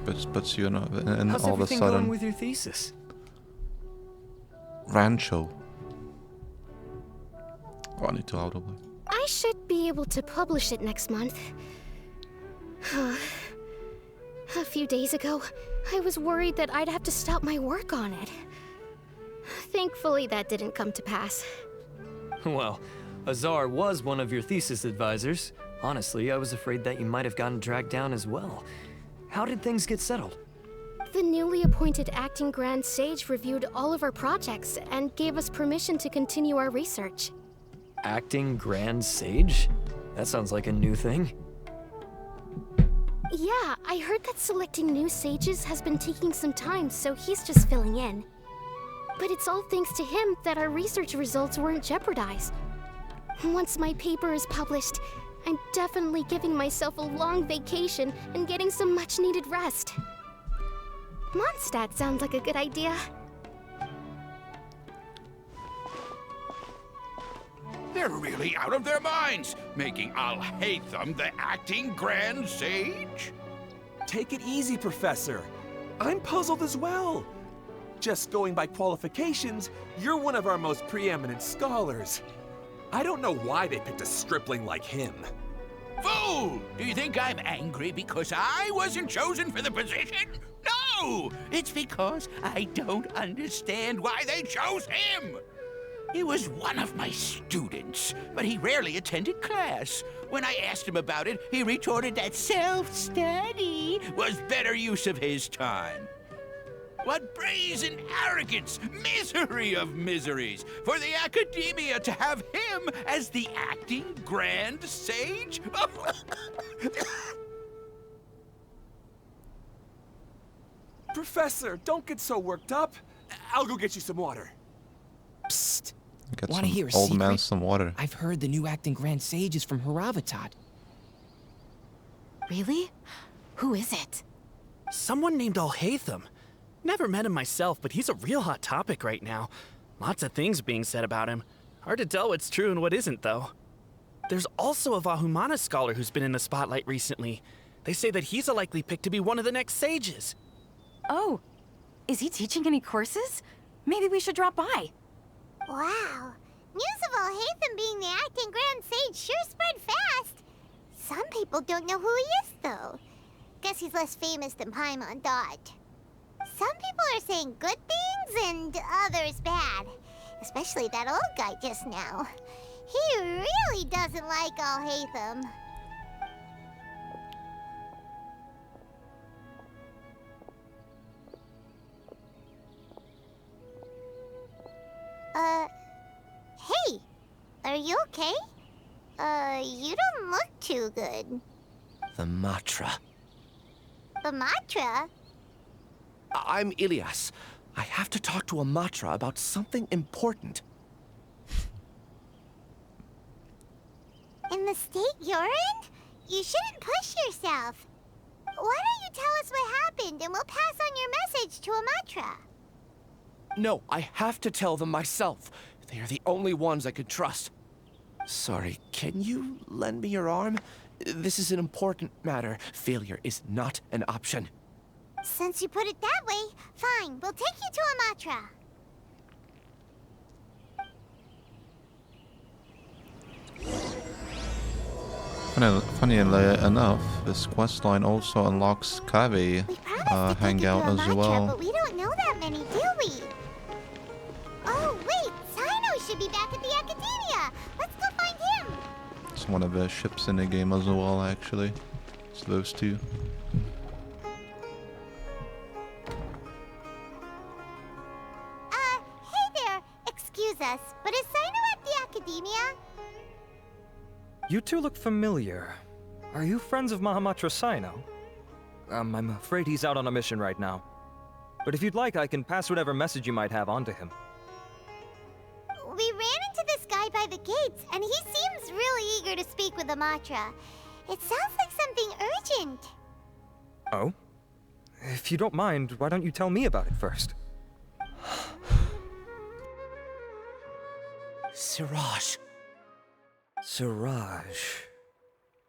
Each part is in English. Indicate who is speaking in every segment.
Speaker 1: Which puts you in
Speaker 2: How's
Speaker 1: all of a
Speaker 2: everything going
Speaker 1: sudden
Speaker 2: with your thesis?
Speaker 1: Rancho. Oh, I need to out of the way.
Speaker 3: I should be able to publish it next month. A few days ago, I was worried that I'd have to stop my work on it. Thankfully, that didn't come to pass.
Speaker 2: Well, Azar was one of your thesis advisors. Honestly, I was afraid that you might have gotten dragged down as well. How did things get settled?
Speaker 3: The newly appointed acting Grand Sage reviewed all of our projects and gave us permission to continue our research.
Speaker 2: Acting Grand Sage? That sounds like a new thing.
Speaker 3: Yeah, I heard that selecting new sages has been taking some time, so he's just filling in. But it's all thanks to him that our research results weren't jeopardized. Once my paper is published, I'm definitely giving myself a long vacation and getting some much-needed rest. Mondstadt sounds like a good idea.
Speaker 4: They're really out of their minds, making Al-Haytham the acting Grand Sage?
Speaker 5: Take it easy, Professor. I'm puzzled as well. Just going by qualifications, you're one of our most preeminent scholars. I don't know why they picked a stripling like him.
Speaker 4: Fool! Do you think I'm angry because I wasn't chosen for the position? No! It's because I don't understand why they chose him! He was one of my students, but he rarely attended class. When I asked him about it, he retorted that self-study was better use of his time. What brazen arrogance, misery of miseries, for the academia to have him as the acting Grand Sage?
Speaker 5: Professor, don't get so worked up. I'll go get you some water.
Speaker 6: Psst.
Speaker 1: Get
Speaker 6: Want to hear a
Speaker 1: some old
Speaker 6: secret?
Speaker 1: man some water.
Speaker 6: I've heard the new acting Grand Sage is from Haravatat.
Speaker 7: Really? Who is it?
Speaker 8: Someone named Al-Haytham. Never met him myself, but he's a real hot topic right now. Lots of things being said about him. Hard to tell what's true and what isn't, though. There's also a Vahumana scholar who's been in the spotlight recently. They say that he's a likely pick to be one of the next sages.
Speaker 7: Oh, is he teaching any courses? Maybe we should drop by.
Speaker 9: Wow. News of Al-Haytham being the acting Grand Sage sure spread fast. Some people don't know who he is, though. Guess he's less famous than Paimon thought. Some people are saying good things and others bad. Especially that old guy just now. He really doesn't like Al-Haytham. Hey, are you okay? You don't look too good.
Speaker 10: The Matra.
Speaker 9: The Matra?
Speaker 10: I'm Ilias. I have to talk to a Matra about something important.
Speaker 9: In the state you're in? You shouldn't push yourself. Why don't you tell us what happened and we'll pass on your message to a Matra?
Speaker 10: No, I have to tell them myself. They are the only ones I could trust. Sorry, can you lend me your arm? This is an important matter. Failure is not an option.
Speaker 9: Since you put it that way, fine. We'll take you to a Matra.
Speaker 1: Funny enough, this questline also unlocks Kave hangout as
Speaker 9: Matra,
Speaker 1: well.
Speaker 9: but we don't know that many, do we? Oh, wait! Sino should be back at the Academia! Let's go find him!
Speaker 1: It's one of the ships in the game as well, actually. It's those two.
Speaker 9: Hey there! Excuse us, but is Sino at the Academia?
Speaker 11: You two look familiar. Are you friends of Mahamatra Sino? I'm afraid he's out on a mission right now. But if you'd like, I can pass whatever message you might have on to him.
Speaker 9: We ran into this guy by the gates, and he seems really eager to speak with Amatra. It sounds like something urgent.
Speaker 11: Oh? If you don't mind, why don't you tell me about it first?
Speaker 10: Siraj.
Speaker 11: Siraj.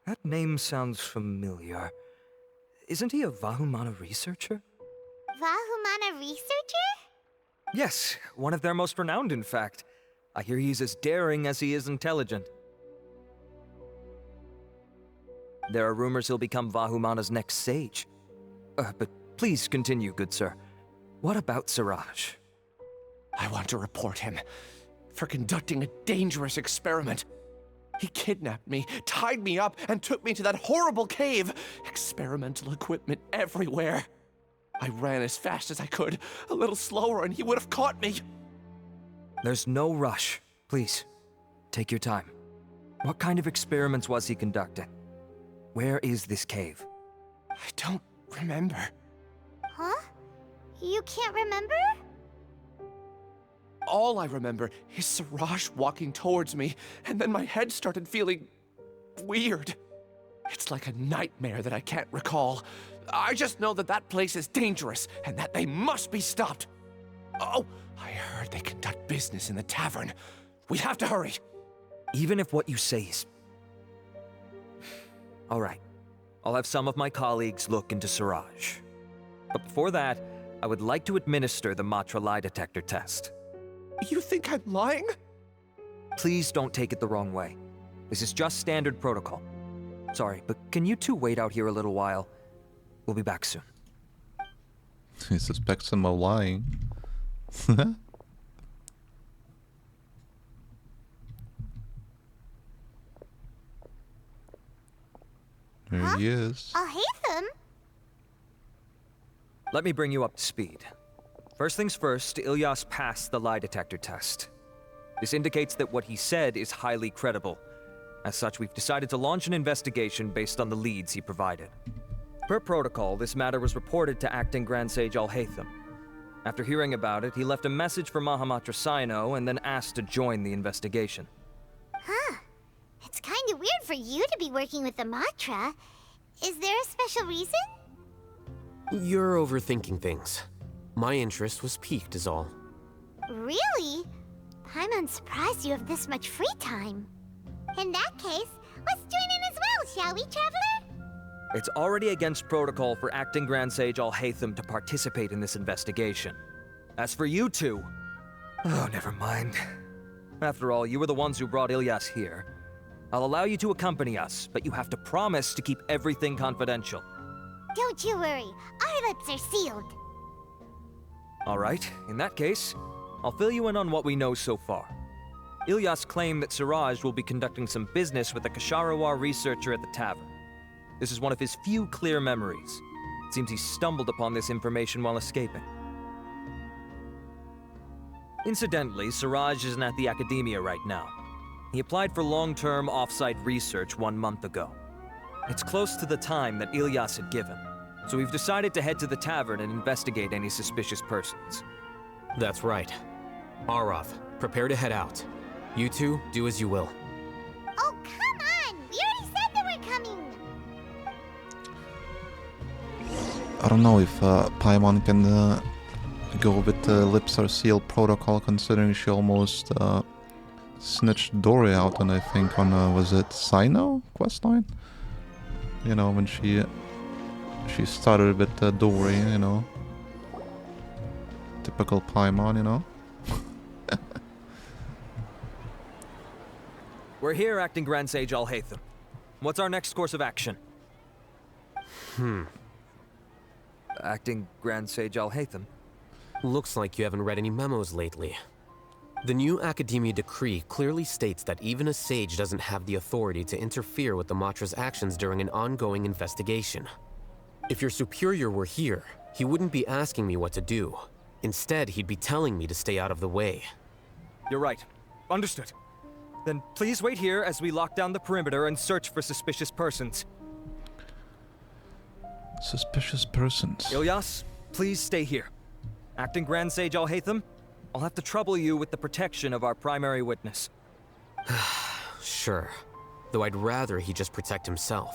Speaker 11: That name sounds familiar. Isn't he a Vahumana researcher?
Speaker 9: Vahumana researcher?
Speaker 11: Yes, one of their most renowned, in fact. I hear he's as daring as he is intelligent. There are rumors he'll become Vahumana's next sage. But please continue, good sir. What about Siraj?
Speaker 10: I want to report him for conducting a dangerous experiment. He kidnapped me, tied me up, and took me to that horrible cave. Experimental equipment everywhere. I ran as fast as I could, a little slower, and he would have caught me.
Speaker 11: There's no rush. Please, take your time. What kind of experiments was he conducting? Where is this cave?
Speaker 10: I don't remember.
Speaker 9: Huh? You can't remember?
Speaker 10: All I remember is Siraj walking towards me, and then my head started feeling weird. It's like a nightmare that I can't recall. I just know that that place is dangerous, and that they must be stopped. Oh, I heard they conduct business in the tavern. We have to hurry.
Speaker 11: Even if what you say is... All right. I'll have some of my colleagues look into Siraj. But before that, I would like to administer the Matra lie detector test.
Speaker 10: You think I'm lying?
Speaker 11: Please don't take it the wrong way. This is just standard protocol. Sorry, but can you two wait out here a little while? We'll be back soon.
Speaker 1: He suspects him of lying. There he is.
Speaker 9: I'll hate them.
Speaker 11: Let me bring you up to speed. First things first, Ilyas passed the lie detector test. This indicates that what he said is highly credible. As such, we've decided to launch an investigation based on the leads he provided. Per protocol, this matter was reported to Acting Grand Sage Al-Haytham. After hearing about it, he left a message for Mahamatra Sino and then asked to join the investigation.
Speaker 9: Huh. It's kinda weird for you to be working with the Matra. Is there a special reason?
Speaker 12: You're overthinking things. My interest was piqued is all.
Speaker 9: Really? I'm unsurprised you have this much free time. In that case, let's join in as well, shall we, Traveler?
Speaker 11: It's already against protocol for Acting Grand Sage Al-Haytham to participate in this investigation. As for you two... Oh, never mind. After all, you were the ones who brought Ilyas here. I'll allow you to accompany us, but you have to promise to keep everything confidential.
Speaker 9: Don't you worry, our lips are sealed.
Speaker 11: All right, in that case, I'll fill you in on what we know so far. Ilyas claimed that Siraj will be conducting some business with a Kasharawar researcher at the tavern. This is one of his few clear memories. It seems he stumbled upon this information while escaping. Incidentally, Siraj isn't at the academia right now. He applied for long-term off-site research 1 month ago. It's close to the time that Ilyas had given, so we've decided to head to the tavern and investigate any suspicious persons.
Speaker 12: That's right. Arav, prepare to head out. You two, do as you will.
Speaker 9: Oh, come on! We already said that we're coming!
Speaker 1: I don't know if Paimon can go with the lips are sealed protocol, considering she almost snitched Dory out, and I think on was it Sino questline? You know, when she started with Dory, you know, typical Paimon, you know.
Speaker 11: We're here, Acting Grand Sage Al-Haytham. What's our next course of action? Acting Grand Sage Al-Haytham?
Speaker 12: Looks like you haven't read any memos lately. The new Academia decree clearly states that even a sage doesn't have the authority to interfere with the Matra's actions during an ongoing investigation. If your superior were here, he wouldn't be asking me what to do. Instead, he'd be telling me to stay out of the way.
Speaker 11: You're right. Understood. Then please wait here as we lock down the perimeter and search for suspicious persons.
Speaker 1: Suspicious persons.
Speaker 11: Ilyas, please stay here. Acting Grand Sage Al-Haytham, I'll have to trouble you with the protection of our primary witness.
Speaker 12: Sure. Though I'd rather he just protect himself.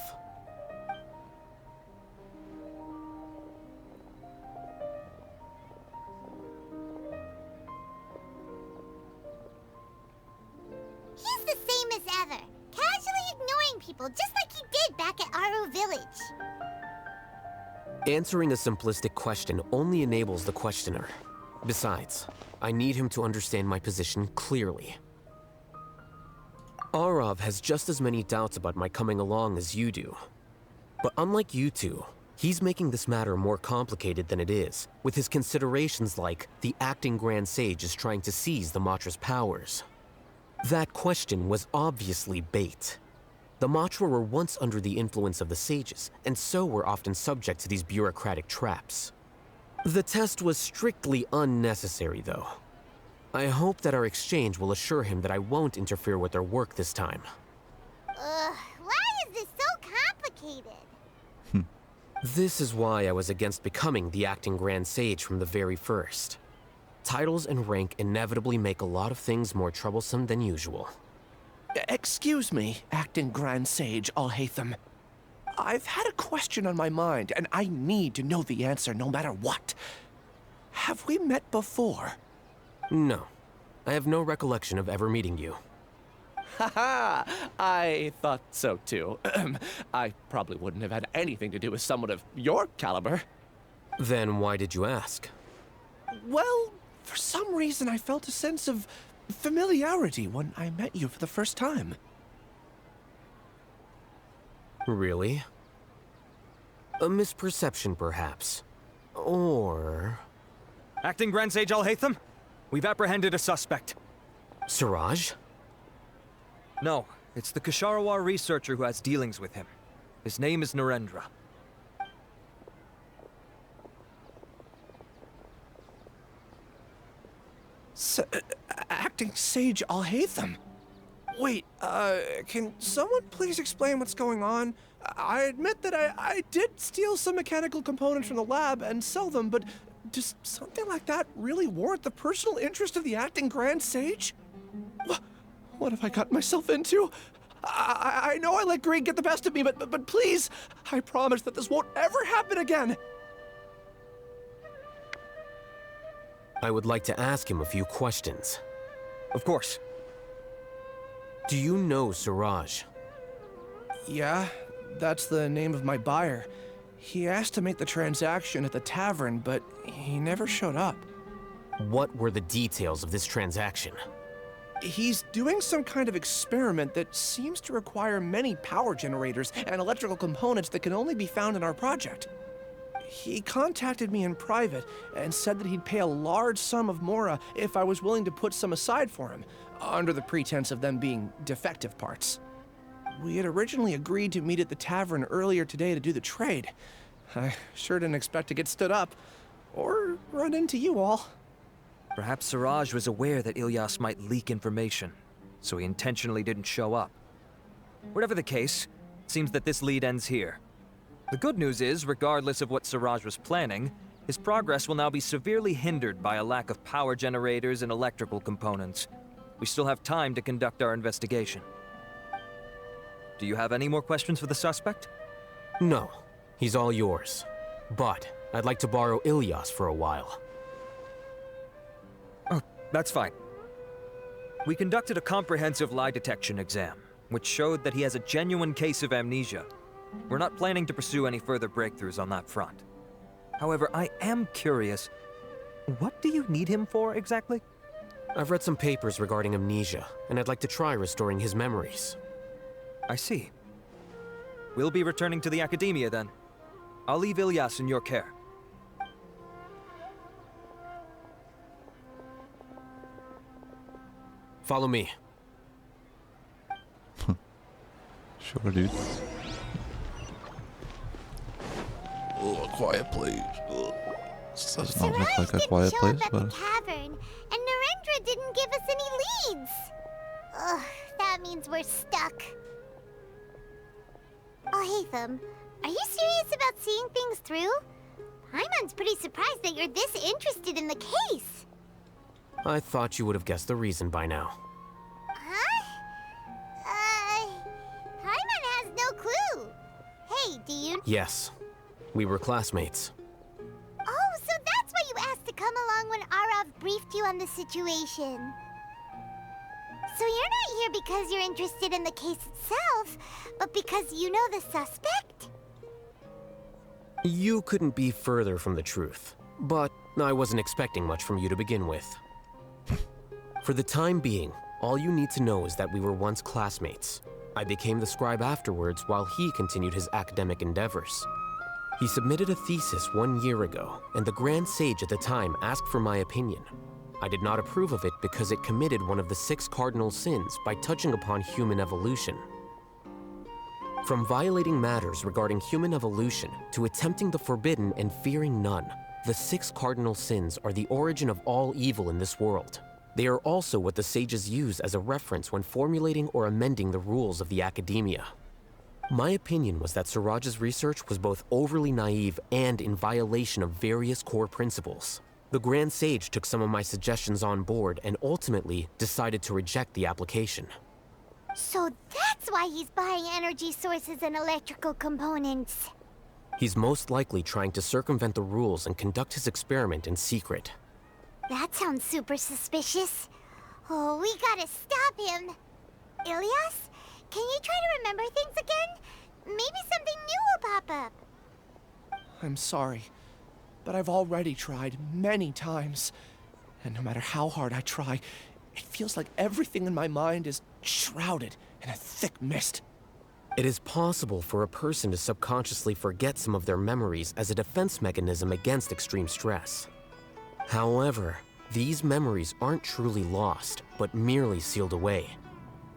Speaker 9: He's the same as ever, casually ignoring people just like he did back at Aru Village.
Speaker 12: Answering a simplistic question only enables the questioner. Besides, I need him to understand my position clearly. Arav has just as many doubts about my coming along as you do. But unlike you two, he's making this matter more complicated than it is, with his considerations like the acting Grand Sage is trying to seize the Matra's powers. That question was obviously bait. The Matra were once under the influence of the sages, and so were often subject to these bureaucratic traps. The test was strictly unnecessary, though. I hope that our exchange will assure him that I won't interfere with their work this time.
Speaker 9: Why is this so complicated?
Speaker 12: This is why I was against becoming the acting Grand Sage from the very first. Titles and rank inevitably make a lot of things more troublesome than usual.
Speaker 10: Excuse me, acting Grand Sage Alhaitham. I've had a question on my mind, and I need to know the answer no matter what. Have we met before?
Speaker 12: No. I have no recollection of ever meeting you.
Speaker 10: Haha! I thought so too. I probably wouldn't have had anything to do with someone of your caliber.
Speaker 12: Then why did you ask?
Speaker 10: Well, for some reason I felt a sense of familiarity when I met you for the first time.
Speaker 12: Really? A misperception, perhaps. Or...
Speaker 11: Acting Grand Sage Alhaitham, we've apprehended a suspect.
Speaker 12: Siraj?
Speaker 11: No, it's the Ksharawar researcher who has dealings with him. His name is Narendra.
Speaker 10: Acting Sage Alhaitham? Wait, can someone please explain what's going on? I admit that I did steal some mechanical components from the lab and sell them, but does something like that really warrant the personal interest of the acting Grand Sage? What have I gotten myself into? I know I let greed get the best of me, but please, I promise that this won't ever happen again.
Speaker 12: I would like to ask him a few questions.
Speaker 11: Of course.
Speaker 12: Do you know Siraj?
Speaker 10: Yeah, that's the name of my buyer. He asked to make the transaction at the tavern, but he never showed up.
Speaker 12: What were the details of this transaction?
Speaker 10: He's doing some kind of experiment that seems to require many power generators and electrical components that can only be found in our project. He contacted me in private and said that he'd pay a large sum of Mora if I was willing to put some aside for him, under the pretense of them being defective parts. We had originally agreed to meet at the tavern earlier today to do the trade. I sure didn't expect to get stood up, or run into you all.
Speaker 11: Perhaps Siraj was aware that Ilyas might leak information, so he intentionally didn't show up. Whatever the case, it seems that this lead ends here. The good news is, regardless of what Siraj was planning, his progress will now be severely hindered by a lack of power generators and electrical components. We still have time to conduct our investigation. Do you have any more questions for the suspect?
Speaker 12: No. He's all yours. But I'd like to borrow Ilyas for a while.
Speaker 11: Oh, that's fine. We conducted a comprehensive lie detection exam, which showed that he has a genuine case of amnesia. We're not planning to pursue any further breakthroughs on that front. However, I am curious, what do you need him for exactly?
Speaker 12: I've read some papers regarding amnesia, and I'd like to try restoring his memories.
Speaker 11: I see. We'll be returning to the Academia then. I'll leave Ilyas in your care.
Speaker 12: Follow me.
Speaker 1: Sure, dude. Oh, a quiet place. This does not look like a quiet place, but...
Speaker 9: the tavern, and Narendra didn't give us any leads. Ugh, that means we're stuck. Alhaitham, are you serious about seeing things through? Paimon's pretty surprised that you're this interested in the case.
Speaker 12: I thought you would have guessed the reason by now.
Speaker 9: Huh? Paimon has no clue. Hey, do you...
Speaker 12: Yes. We were classmates.
Speaker 9: Oh, so that's why you asked to come along when Arav briefed you on the situation. So you're not here because you're interested in the case itself, but because you know the suspect?
Speaker 12: You couldn't be further from the truth, but I wasn't expecting much from you to begin with. For the time being, all you need to know is that we were once classmates. I became the scribe afterwards while he continued his academic endeavors. He submitted a thesis 1 year ago, and the Grand Sage at the time asked for my opinion. I did not approve of it because it committed one of the 6 cardinal sins by touching upon human evolution. From violating matters regarding human evolution to attempting the forbidden and fearing none, the 6 cardinal sins are the origin of all evil in this world. They are also what the sages use as a reference when formulating or amending the rules of the academia. My opinion was that Suraj's research was both overly naive and in violation of various core principles. The Grand Sage took some of my suggestions on board and ultimately decided to reject the application.
Speaker 9: So that's why he's buying energy sources and electrical components.
Speaker 12: He's most likely trying to circumvent the rules and conduct his experiment in secret.
Speaker 9: That sounds super suspicious. Oh, we gotta stop him. Ilias, can you try to remember things again? Maybe something new will pop up.
Speaker 10: I'm sorry, but I've already tried many times. And no matter how hard I try, it feels like everything in my mind is shrouded in a thick mist.
Speaker 12: It is possible for a person to subconsciously forget some of their memories as a defense mechanism against extreme stress. However, these memories aren't truly lost, but merely sealed away.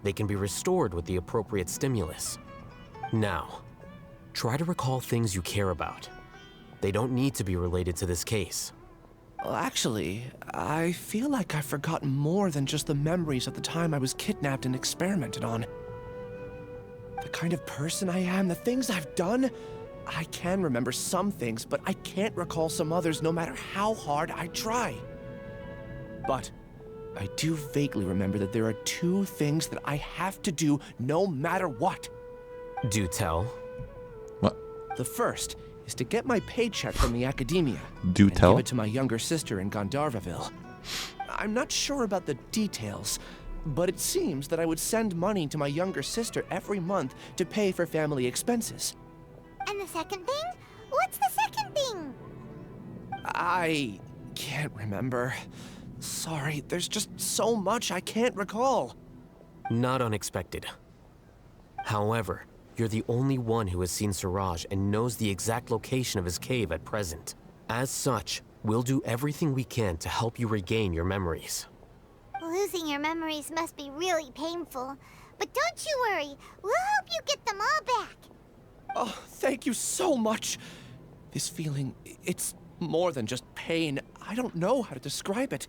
Speaker 12: They can be restored with the appropriate stimulus. Now, try to recall things you care about. They don't need to be related to this case.
Speaker 10: Well, actually, I feel like I've forgotten more than just the memories of the time I was kidnapped and experimented on. The kind of person I am, the things I've done, I can remember some things, but I can't recall some others no matter how hard I try. But I do vaguely remember that there are 2 things that I have to do no matter what.
Speaker 12: Do tell.
Speaker 1: What?
Speaker 10: The first is to get my paycheck from the academia.
Speaker 1: Do tell?
Speaker 10: Give it to my younger sister in Gandharvaville. I'm not sure about the details, but it seems that I would send money to my younger sister every month to pay for family expenses.
Speaker 9: And the second thing? What's the second thing?
Speaker 10: I can't remember. Sorry, there's just so much I can't recall.
Speaker 12: Not unexpected. However, you're the only one who has seen Suraj and knows the exact location of his cave at present. As such, we'll do everything we can to help you regain your memories.
Speaker 9: Losing your memories must be really painful. But don't you worry, we'll help you get them all back.
Speaker 10: Oh, thank you so much. This feeling, it's more than just pain. I don't know how to describe it.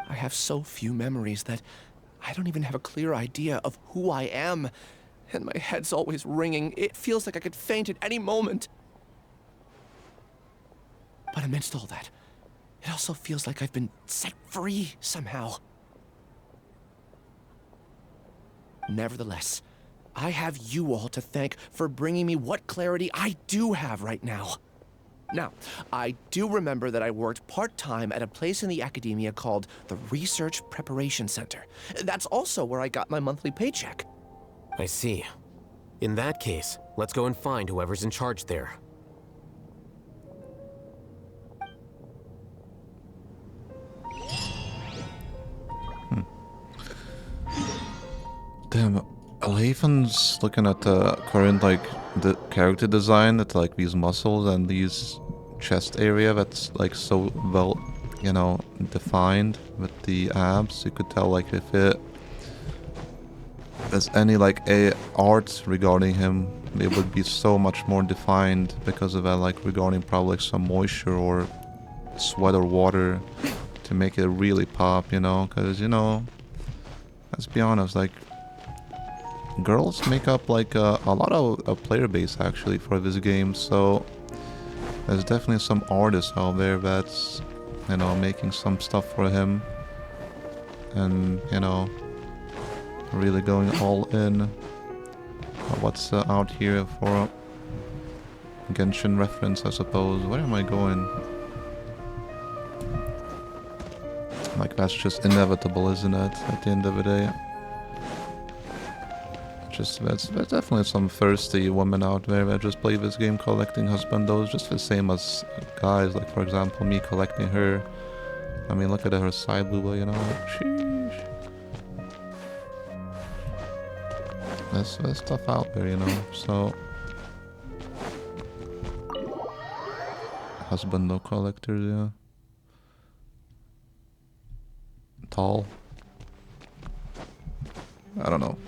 Speaker 10: I have so few memories that I don't even have a clear idea of who I am. And my head's always ringing. It feels like I could faint at any moment. But amidst all that, it also feels like I've been set free somehow. Nevertheless, I have you all to thank for bringing me what clarity I do have right now. Now, I do remember that I worked part-time at a place in the academia called the Research Preparation Center. That's also where I got my monthly paycheck.
Speaker 12: I see. In that case, let's go and find whoever's in charge there.
Speaker 1: Damn, Alhaven's looking at the current, like, the character design, it's like these muscles and these chest area that's like so well, you know, defined with the abs. You could tell like if there's any like a art regarding him, it would be so much more defined because of that, like regarding probably like some moisture or sweat or water to make it really pop, you know, because, you know, let's be honest, like girls make up like a lot of a player base actually for this game, so there's definitely some artists out there that's, you know, making some stuff for him and, you know, really going all in. What's out here for Genshin reference, I suppose. Where am I going? Like, that's just inevitable, isn't it, at the end of the day? just there's definitely some thirsty women out there that just play this game collecting husbandos just the same as guys, like for example me collecting her. I mean, look at her side booba, you know. Sheesh. There's stuff out there, you know. So husbando collectors, yeah. Tall. I don't know.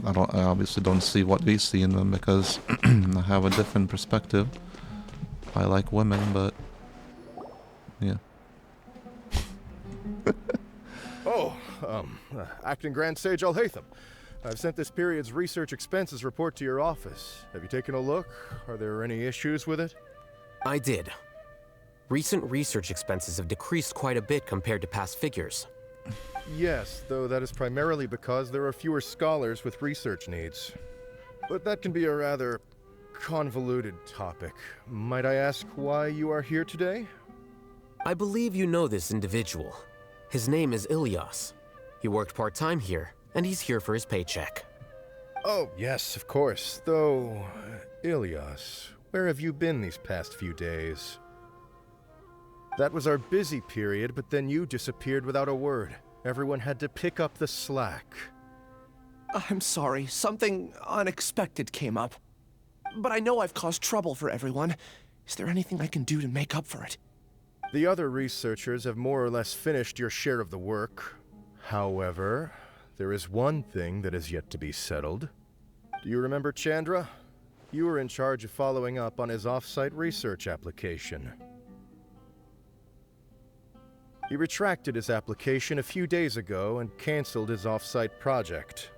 Speaker 1: I obviously don't see what we see in them because I have a different perspective. I like women, but yeah.
Speaker 13: Oh, Acting Grand Sage Al-Haytham. I've sent this period's research expenses report to your office. Have you taken a look? Are there any issues with it?
Speaker 12: I did. Recent research expenses have decreased quite a bit compared to past figures.
Speaker 13: Yes, though that is primarily because there are fewer scholars with research needs. But that can be a rather convoluted topic. Might I ask why you are here today?
Speaker 12: I believe you know this individual. His name is Ilias. He worked part-time here, and he's here for his paycheck.
Speaker 13: Oh, yes, of course. Though, Ilias, where have you been these past few days? That was our busy period, but then you disappeared without a word. Everyone had to pick up the slack.
Speaker 10: I'm sorry, something unexpected came up. But I know I've caused trouble for everyone. Is there anything I can do to make up for it?
Speaker 13: The other researchers have more or less finished your share of the work. However, there is one thing that is yet to be settled. Do you remember Chandra? You were in charge of following up on his off-site research application. He retracted his application a few days ago and canceled his off-site project.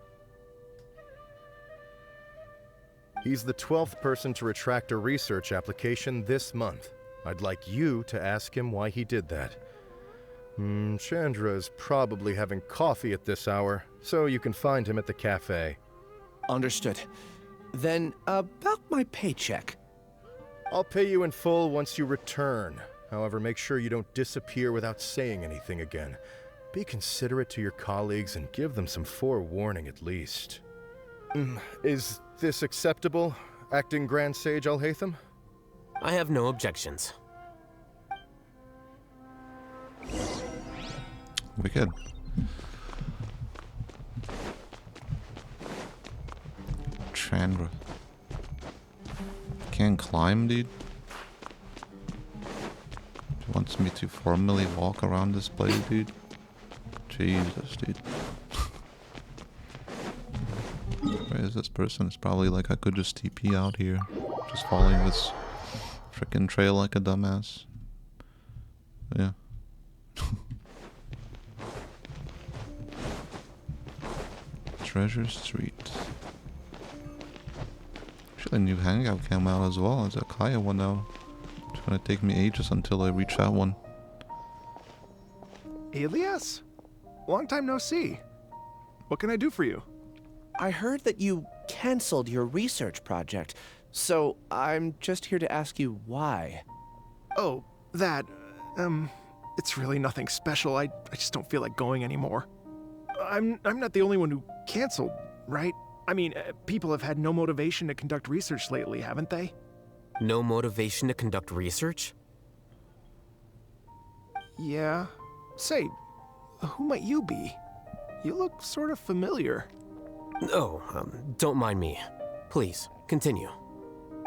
Speaker 13: He's the 12th person to retract a research application this month. I'd like you to ask him why he did that. Chandra is probably having coffee at this hour, so you can find him at the cafe.
Speaker 10: Understood. Then, about my paycheck.
Speaker 13: I'll pay you in full once you return. However, make sure you don't disappear without saying anything again. Be considerate to your colleagues and give them some forewarning at least. Is this acceptable, Acting Grand Sage Al-Haytham?
Speaker 12: I have no objections.
Speaker 1: Wicked. Chandra. Can't climb, dude. He wants me to formally walk around this place, dude. Jesus, dude. Where is this person? It's probably like I could just TP out here. Just following this frickin' trail like a dumbass. Yeah. Treasure Street. Actually, a new hangout came out as well. There's a Kaya one now. It's gonna take me ages until I reach that one.
Speaker 14: Ilias? Long time no see. What can I do for you?
Speaker 10: I heard that you canceled your research project, so I'm just here to ask you why.
Speaker 14: Oh, that, it's really nothing special. I just don't feel like going anymore. I'm not the only one who canceled, right? I mean, people have had no motivation to conduct research lately, haven't they?
Speaker 12: No motivation to conduct research?
Speaker 14: Yeah. Say, who might you be? You look sort of familiar.
Speaker 12: Oh, don't mind me. Please, continue.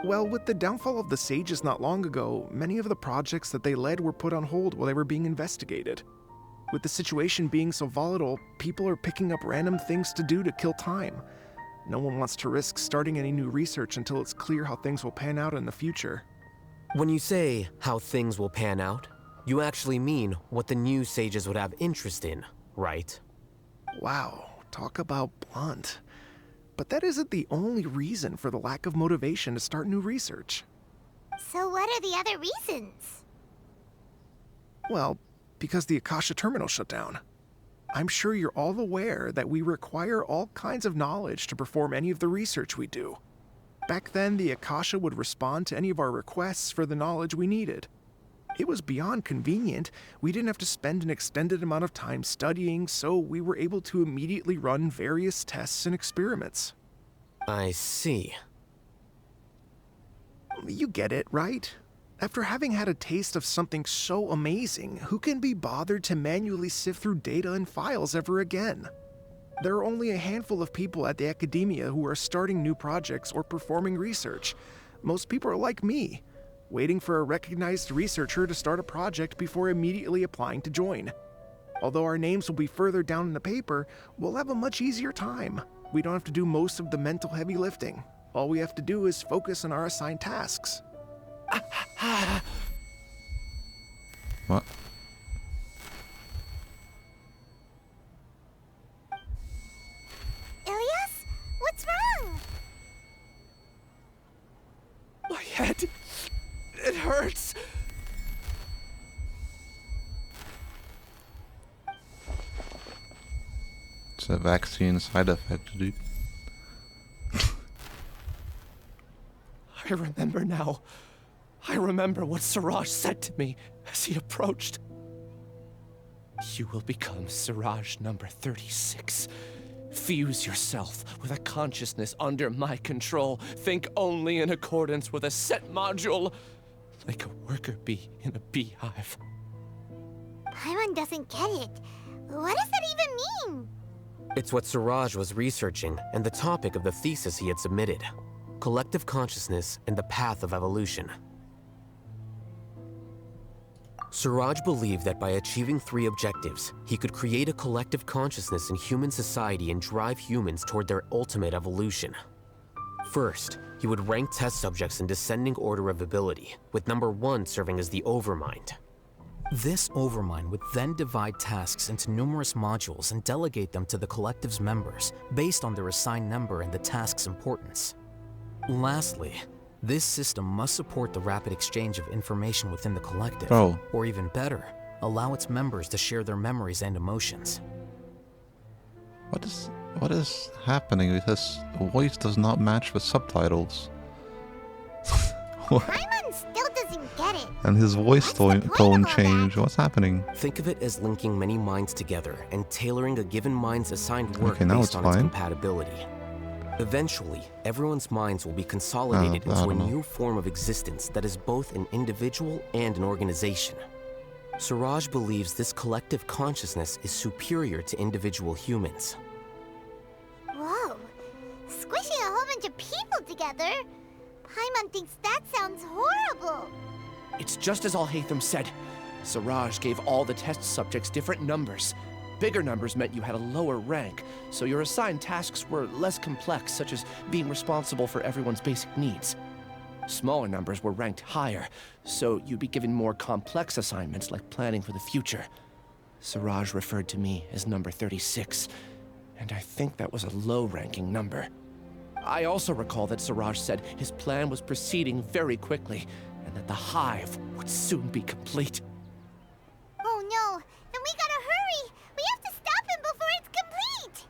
Speaker 14: Well, with the downfall of the Sages not long ago, many of the projects that they led were put on hold while they were being investigated. With the situation being so volatile, people are picking up random things to do to kill time. No one wants to risk starting any new research until it's clear how things will pan out in the future.
Speaker 12: When you say how things will pan out, you actually mean what the new Sages would have interest in, right?
Speaker 14: Wow, talk about blunt. But that isn't the only reason for the lack of motivation to start new research.
Speaker 9: So what are the other reasons?
Speaker 14: Well, because the Akasha terminal shut down. I'm sure you're all aware that we require all kinds of knowledge to perform any of the research we do. Back then, the Akasha would respond to any of our requests for the knowledge we needed. It was beyond convenient. We didn't have to spend an extended amount of time studying, so we were able to immediately run various tests and experiments.
Speaker 12: I see.
Speaker 14: You get it, right? After having had a taste of something so amazing, who can be bothered to manually sift through data and files ever again? There are only a handful of people at the academia who are starting new projects or performing research. Most people are like me, waiting for a recognized researcher to start a project before immediately applying to join. Although our names will be further down in the paper, we'll have a much easier time. We don't have to do most of the mental heavy lifting. All we have to do is focus on our assigned tasks.
Speaker 1: What?
Speaker 9: Ilias? What's wrong?
Speaker 10: My head. It hurts.
Speaker 1: It's a vaccine side effect, dude.
Speaker 10: I remember now. I remember what Siraj said to me as he approached. You will become Siraj number 36. Fuse yourself with a consciousness under my control. Think only in accordance with a set module, like a worker bee in a beehive.
Speaker 9: Paimon doesn't get it. What does that even mean?
Speaker 12: It's what Siraj was researching and the topic of the thesis he had submitted. Collective consciousness and the path of evolution. Siraj believed that by achieving 3 objectives, he could create a collective consciousness in human society and drive humans toward their ultimate evolution. First, he would rank test subjects in descending order of ability, with number 1 serving as the Overmind. This Overmind would then divide tasks into numerous modules and delegate them to the collective's members based on their assigned number and the task's importance. Lastly, this system must support the rapid exchange of information within the collective, or even better, allow its members to share their memories and emotions.
Speaker 1: What is happening? His voice does not match the subtitles.
Speaker 9: Paimon still doesn't get it.
Speaker 1: And his voice tone change. What's happening?
Speaker 12: Think of it as linking many minds together and tailoring a given mind's assigned work based on its compatibility. Eventually, everyone's minds will be consolidated into a new form of existence that is both an individual and an organization. Siraj believes this collective consciousness is superior to individual humans.
Speaker 9: Whoa. Squishing a whole bunch of people together? Paimon thinks that sounds horrible.
Speaker 10: It's just as Al-Haytham said. Siraj gave all the test subjects different numbers. Bigger numbers meant you had a lower rank, so your assigned tasks were less complex, such as being responsible for everyone's basic needs. Smaller numbers were ranked higher, so you'd be given more complex assignments like planning for the future. Siraj referred to me as number 36, and I think that was a low-ranking number. I also recall that Siraj said his plan was proceeding very quickly, and that the hive would soon be complete.
Speaker 9: Oh no, then we gotta hurry! We have to stop him before it's complete!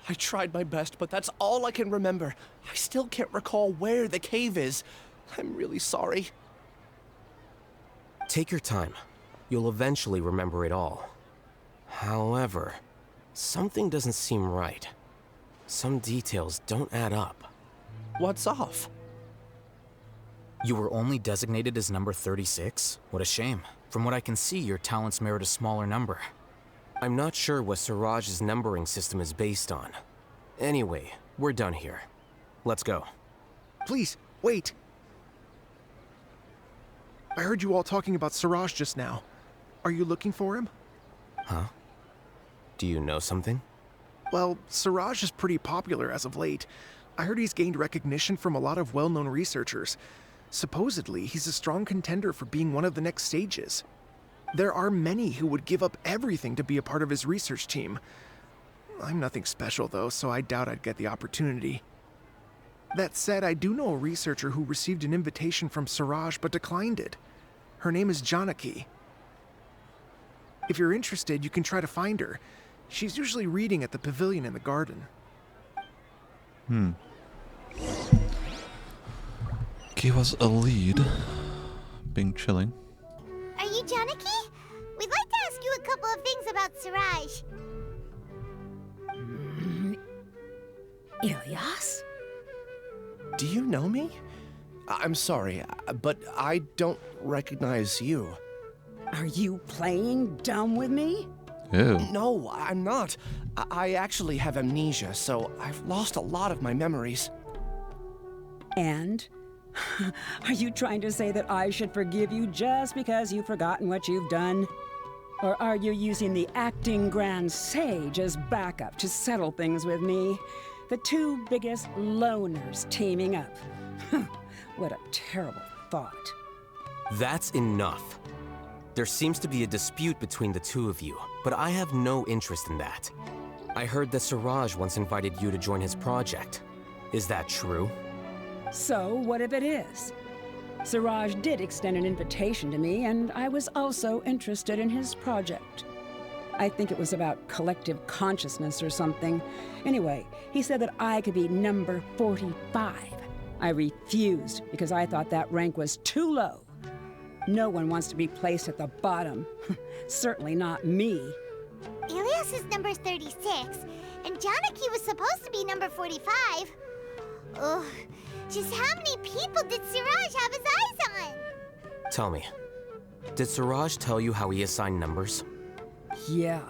Speaker 10: I tried my best, but that's all I can remember. I still can't recall where the cave is. I'm really sorry.
Speaker 12: Take your time. You'll eventually remember it all. However, something doesn't seem right. Some details don't add up.
Speaker 10: What's off?
Speaker 15: You were only designated as number 36? What a shame. From what I can see, your talents merit a smaller number.
Speaker 12: I'm not sure what Siraj's numbering system is based on. Anyway, we're done here. Let's go.
Speaker 14: Please, wait. I heard you all talking about Siraj just now. Are you looking for him?
Speaker 12: Huh? Do you know something?
Speaker 14: Well, Siraj is pretty popular as of late. I heard he's gained recognition from a lot of well-known researchers. Supposedly, he's a strong contender for being one of the next sages. There are many who would give up everything to be a part of his research team. I'm nothing special though, so I doubt I'd get the opportunity. That said, I do know a researcher who received an invitation from Siraj but declined it. Her name is Janaki. If you're interested, you can try to find her. She's usually reading at the pavilion in the garden.
Speaker 1: Give us a lead. Being chilling.
Speaker 9: Siraj.
Speaker 16: Ilyas?
Speaker 10: Do you know me? I'm sorry, but I don't recognize you.
Speaker 16: Are you playing dumb with me?
Speaker 1: Ew.
Speaker 10: No, I'm not. I actually have amnesia, so I've lost a lot of my memories.
Speaker 16: And? Are you trying to say that I should forgive you just because you've forgotten what you've done? Or are you using the acting Grand Sage as backup to settle things with me? The two biggest loners teaming up. What a terrible thought.
Speaker 12: That's enough. There seems to be a dispute between the two of you, but I have no interest in that. I heard that Siraj once invited you to join his project. Is that true?
Speaker 16: So, what if it is? Siraj did extend an invitation to me, and I was also interested in his project. I think it was about collective consciousness or something. Anyway, he said that I could be number 45. I refused because I thought that rank was too low. No one wants to be placed at the bottom. Certainly not me.
Speaker 9: Ilyas is number 36, and Janaki was supposed to be number 45. Ugh. Just how many people did Siraj have his eyes on?
Speaker 12: Tell me, did Siraj tell you how he assigned numbers?
Speaker 16: Yeah.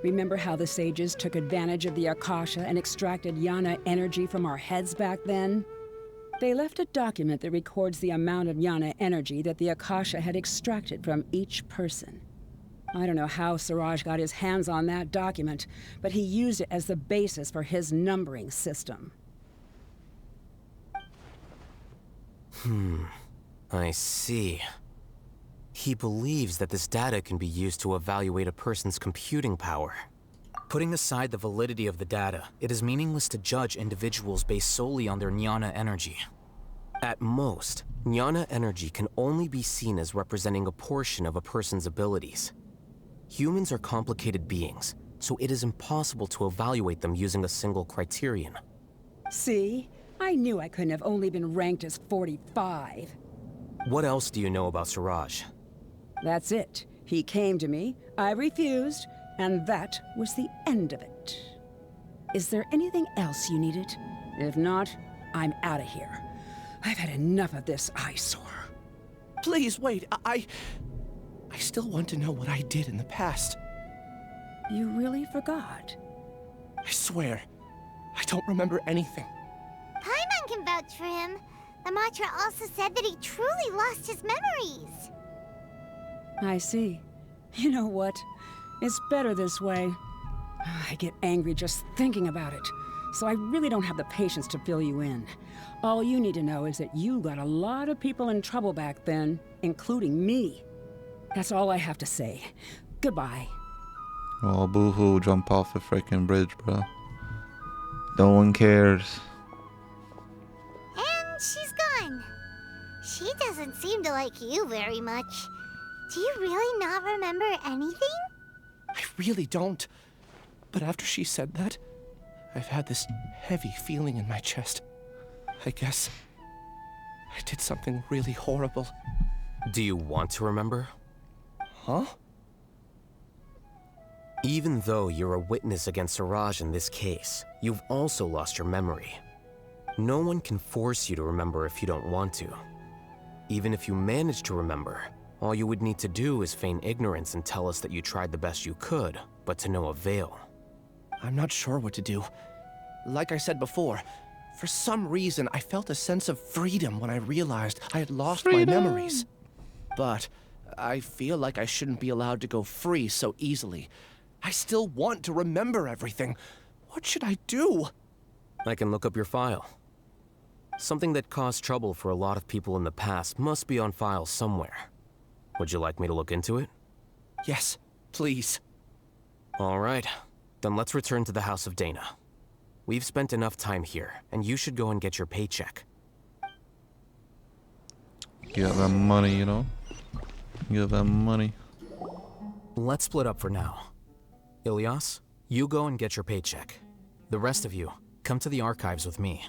Speaker 16: Remember how the sages took advantage of the Akasha and extracted Yana energy from our heads back then? They left a document that records the amount of Yana energy that the Akasha had extracted from each person. I don't know how Siraj got his hands on that document, but he used it as the basis for his numbering system.
Speaker 12: I see. He believes that this data can be used to evaluate a person's computing power.
Speaker 15: Putting aside the validity of the data, it is meaningless to judge individuals based solely on their Jnana energy.
Speaker 12: At most, Jnana energy can only be seen as representing a portion of a person's abilities. Humans are complicated beings, so it is impossible to evaluate them using a single criterion.
Speaker 16: See? I knew I couldn't have only been ranked as 45.
Speaker 12: What else do you know about Siraj?
Speaker 16: That's it. He came to me, I refused, and that was the end of it. Is there anything else you needed? If not, I'm out of here. I've had enough of this eyesore.
Speaker 10: Please, wait. I still want to know what I did in the past.
Speaker 16: You really forgot?
Speaker 10: I swear, I don't remember anything.
Speaker 9: Paimon can vouch for him. The mantra also said that he truly lost his memories.
Speaker 16: I see. You know what? It's better this way. I get angry just thinking about it, so I really don't have the patience to fill you in. All you need to know is that you got a lot of people in trouble back then, including me. That's all I have to say. Goodbye.
Speaker 1: Oh, boo-hoo, jump off the freaking bridge, bro. No one cares.
Speaker 9: And she's gone. She doesn't seem to like you very much. Do you really not remember anything?
Speaker 10: I really don't. But after she said that, I've had this heavy feeling in my chest. I guess I did something really horrible.
Speaker 12: Do you want to remember?
Speaker 10: Huh?
Speaker 12: Even though you're a witness against Siraj in this case, you've also lost your memory. No one can force you to remember if you don't want to. Even if you manage to remember, all you would need to do is feign ignorance and tell us that you tried the best you could, but to no avail.
Speaker 10: I'm not sure what to do. Like I said before, for some reason I felt a sense of freedom when I realized I had lost my memories. But I feel like I shouldn't be allowed to go free so easily. I still want to remember everything. What should I do?
Speaker 12: I can look up your file. Something that caused trouble for a lot of people in the past must be on file somewhere. Would you like me to look into it?
Speaker 10: Yes, please.
Speaker 12: All right. Then let's return to the House of Dana. We've spent enough time here, and you should go and get your paycheck.
Speaker 1: Get that money, you know? Get that money.
Speaker 15: Let's split up for now. Ilyas, you go and get your paycheck. The rest of you, come to the archives with me.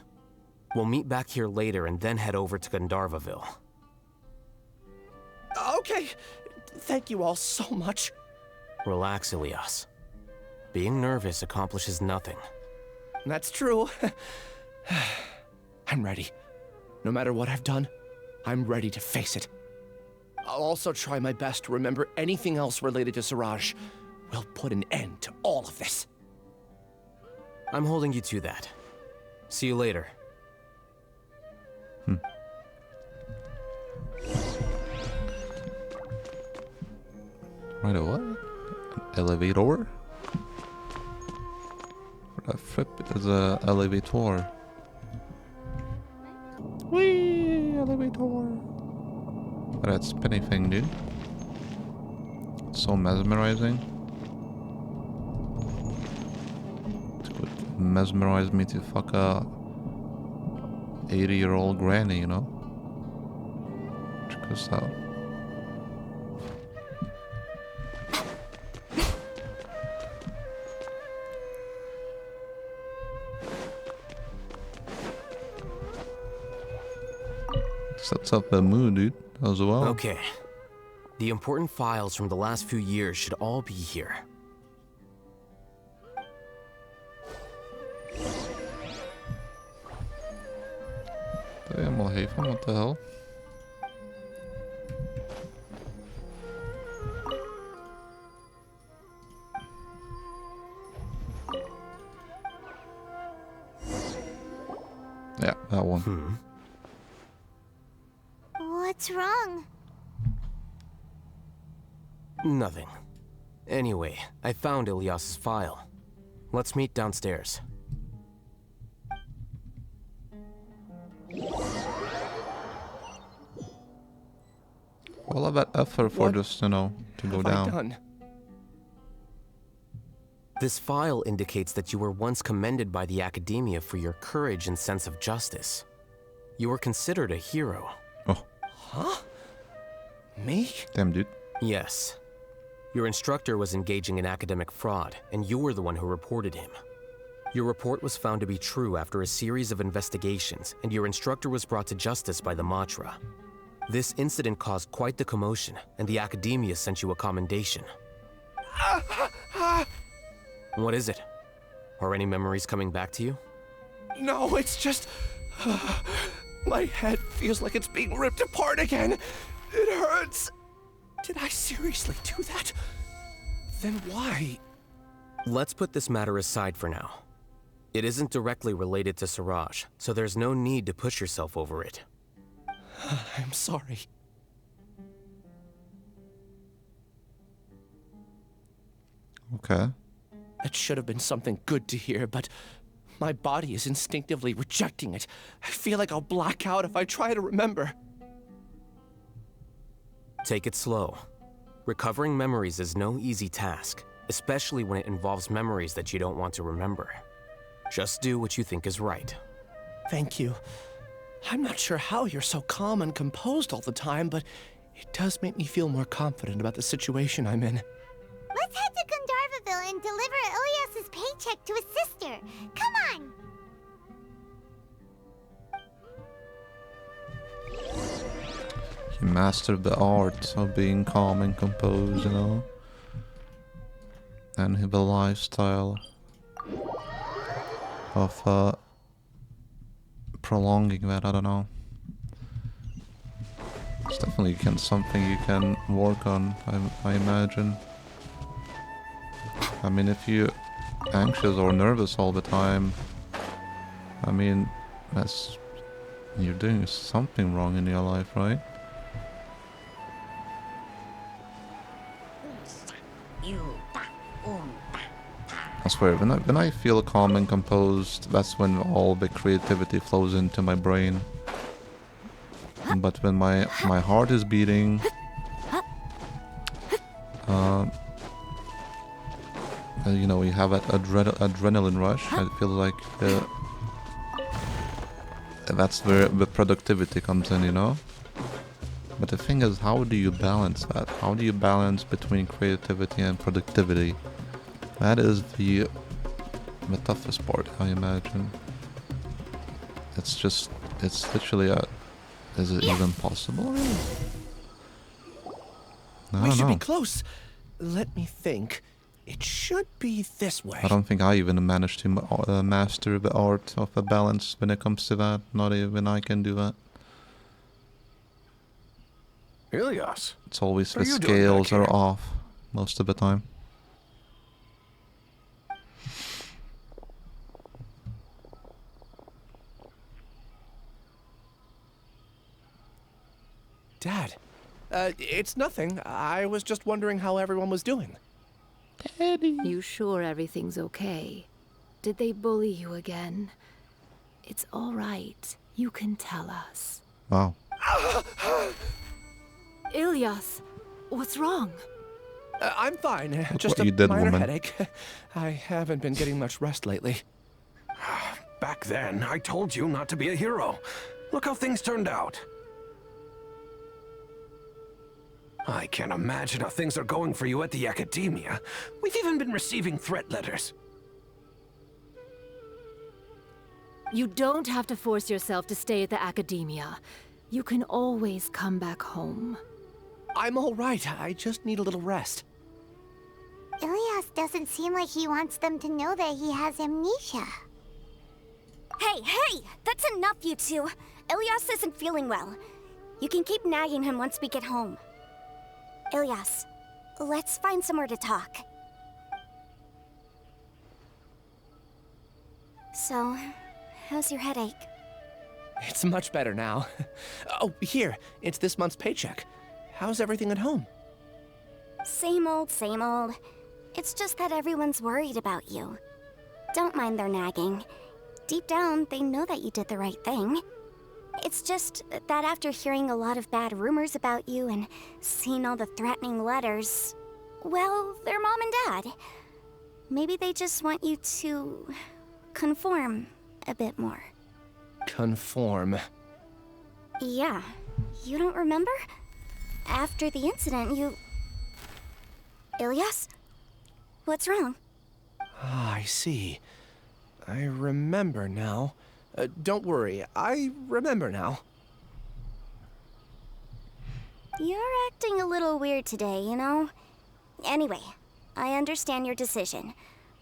Speaker 12: We'll meet back here later and then head over to Gandharvaville.
Speaker 10: Okay. Thank you all so much.
Speaker 12: Relax, Ilyas. being nervous accomplishes nothing.
Speaker 10: That's true. I'm ready. No matter what I've done, I'm ready to face it. I'll also try my best to remember anything else related to Siraj. We'll put an end to all of this.
Speaker 12: I'm holding you to that. See you later.
Speaker 1: Right, a what? An elevator? A flip is a elevator. Whee! Elevator! That spinny thing, dude. It's so mesmerizing. It would mesmerize me to fuck a 80-year-old granny, you know? Check this out. Sets up the mood, dude, as well.
Speaker 12: Okay. The important files from the last few years should all be here.
Speaker 1: Damn, well, hey, what the hell? Yeah, that one.
Speaker 9: What's wrong?
Speaker 12: Nothing. Anyway, I found Ilyas's file. Let's meet downstairs.
Speaker 1: All of that effort for just, you know, to go down.
Speaker 10: Done?
Speaker 12: This file indicates that you were once commended by the Academia for your courage and sense of justice. You were considered a hero.
Speaker 1: Oh.
Speaker 10: Huh? Me?
Speaker 1: Damn, dude.
Speaker 12: Yes. Your instructor was engaging in academic fraud, and you were the one who reported him. Your report was found to be true after a series of investigations, and your instructor was brought to justice by the Matra. This incident caused quite the commotion, and the Academia sent you a commendation. What is it? Are any memories coming back to you?
Speaker 10: No, it's just... my head feels like it's being ripped apart again. It hurts. Did I seriously do that? Then why?
Speaker 12: Let's put this matter aside for now. It isn't directly related to Siraj, so there's no need to push yourself over it.
Speaker 10: I'm sorry.
Speaker 1: Okay.
Speaker 10: That should have been something good to hear, but my body is instinctively rejecting it. I feel like I'll black out if I try to remember.
Speaker 12: Take it slow. Recovering memories is no easy task, especially when it involves memories that you don't want to remember. Just do what you think is right.
Speaker 10: Thank you. I'm not sure how you're so calm and composed all the time, but it does make me feel more confident about the situation I'm in.
Speaker 9: Let's head to Gandharvaville and deliver Ilyas's paycheck to his sister. Come on!
Speaker 1: He mastered the art of being calm and composed, you know? And the lifestyle of prolonging that, I don't know. It's definitely something you can work on, I imagine. I mean, if you're anxious or nervous all the time, I mean, you're doing something wrong in your life, right? I swear, when I feel calm and composed, that's when all the creativity flows into my brain. But when my heart is beating, you know, you have that adrenaline rush. I feel like that's where the productivity comes in, you know? But the thing is, how do you balance that? How do you balance between creativity and productivity? That is the toughest part, I imagine. It's literally is it even possible, really? I
Speaker 10: We
Speaker 1: don't
Speaker 10: should
Speaker 1: know.
Speaker 10: be close. Let me think. It should be this way.
Speaker 1: I don't think I even managed to master the art of a balance when it comes to that. Not even I can do that.
Speaker 17: Ilias,
Speaker 1: It's always
Speaker 17: what
Speaker 1: the
Speaker 17: are you doing back
Speaker 1: scales are
Speaker 17: here?
Speaker 1: off most of the time.
Speaker 10: Dad, it's nothing. I was just wondering how everyone was doing.
Speaker 18: Daddy. You sure everything's okay? Did they bully you again? It's all right. You can tell us.
Speaker 1: Wow.
Speaker 18: Ilias, what's wrong?
Speaker 10: I'm fine. Just
Speaker 1: what you
Speaker 10: a
Speaker 1: did,
Speaker 10: minor
Speaker 1: woman.
Speaker 10: headache. I haven't been getting much rest lately.
Speaker 17: Back then, I told you not to be a hero. Look how things turned out. I can't imagine how things are going for you at the Academia. We've even been receiving threat letters.
Speaker 18: You don't have to force yourself to stay at the Academia. You can always come back home.
Speaker 10: I'm all right. I just need a little rest.
Speaker 9: Ilias doesn't seem like he wants them to know that he has amnesia.
Speaker 19: Hey! That's enough, you two. Ilias isn't feeling well. You can keep nagging him once we get home. Ilias, let's find somewhere to talk. So, how's your headache?
Speaker 10: It's much better now. Oh, here. It's this month's paycheck. How's everything at home?
Speaker 19: Same old, same old. It's just that everyone's worried about you. Don't mind their nagging. Deep down, they know that you did the right thing. It's just that after hearing a lot of bad rumors about you and seeing all the threatening letters, well, they're mom and dad. Maybe they just want you to conform a bit more.
Speaker 10: Conform.
Speaker 19: Yeah. You don't remember? After the incident, you... Ilias? What's wrong?
Speaker 10: Ah, I see. I remember now. Don't worry, I remember now.
Speaker 19: You're acting a little weird today, you know? Anyway, I understand your decision.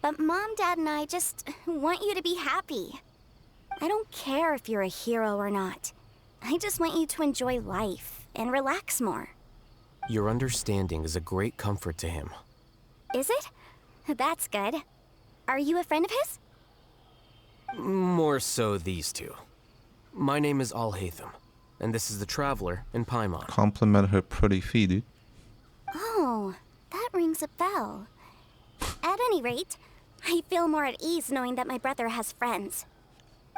Speaker 19: But Mom, Dad, and I just want you to be happy. I don't care if you're a hero or not. I just want you to enjoy life and relax more.
Speaker 12: Your understanding is a great comfort to him.
Speaker 19: Is it? That's good. Are you a friend of his?
Speaker 12: More so these two. My name is Alhaitham, and this is the Traveler in Paimon.
Speaker 1: Compliment her pretty feet, dude.
Speaker 19: Oh, that rings a bell. At any rate, I feel more at ease knowing that my brother has friends.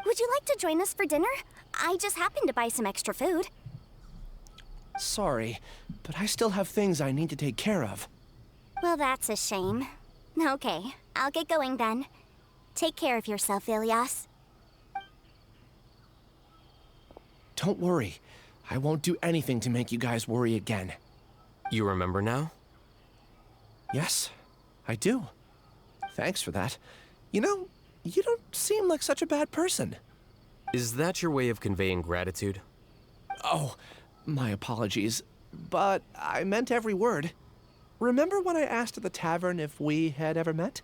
Speaker 19: Would you like to join us for dinner? I just happened to buy some extra food.
Speaker 10: Sorry, but I still have things I need to take care of.
Speaker 19: Well, that's a shame. Okay, I'll get going then. Take care of yourself, Ilias.
Speaker 10: Don't worry. I won't do anything to make you guys worry again.
Speaker 12: You remember now?
Speaker 10: Yes, I do. Thanks for that. You know, you don't seem like such a bad person.
Speaker 12: Is that your way of conveying gratitude?
Speaker 10: Oh, my apologies. But I meant every word. Remember when I asked at the tavern if we had ever met?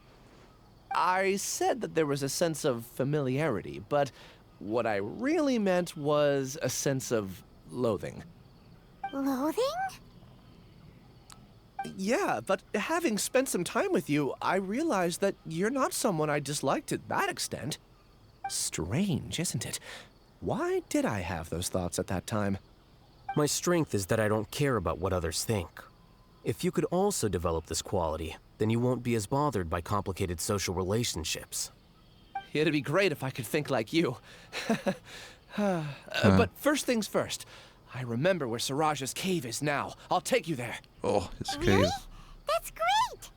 Speaker 10: I said that there was a sense of familiarity, but what I really meant was a sense of loathing.
Speaker 9: Loathing?
Speaker 10: Yeah, but having spent some time with you, I realized that you're not someone I dislike to that extent. Strange, isn't it? Why did I have those thoughts at that time?
Speaker 12: My strength is that I don't care about what others think. If you could also develop this quality, then you won't be as bothered by complicated social relationships.
Speaker 10: It'd be great if I could think like you. But first things first. I remember where Siraj's cave is now. I'll take you there.
Speaker 1: Oh, his cave.
Speaker 9: Really? That's great!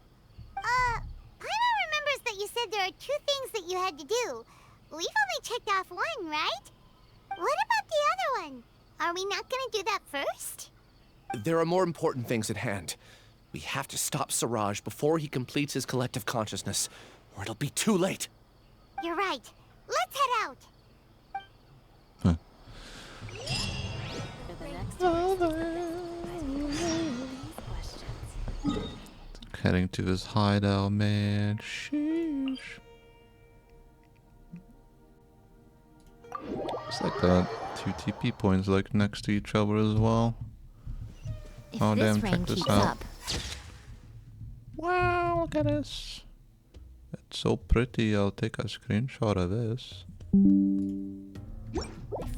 Speaker 9: Paimon remembers that you said there are 2 things that you had to do. We've only checked off 1, right? What about the other one? Are we not gonna do that first?
Speaker 10: There are more important things at hand. We have to stop Siraj before he completes his collective consciousness, or it'll be too late.
Speaker 9: You're right. Let's head out.
Speaker 1: Heading to his hideout, man. Sheesh. It's like the 2 TP points like next to each other as well.
Speaker 19: If
Speaker 1: Oh
Speaker 19: this
Speaker 1: damn,
Speaker 19: rain
Speaker 1: check this
Speaker 19: keeps
Speaker 1: out.
Speaker 19: up.
Speaker 1: Wow, look at this. It's so pretty, I'll take a screenshot of this.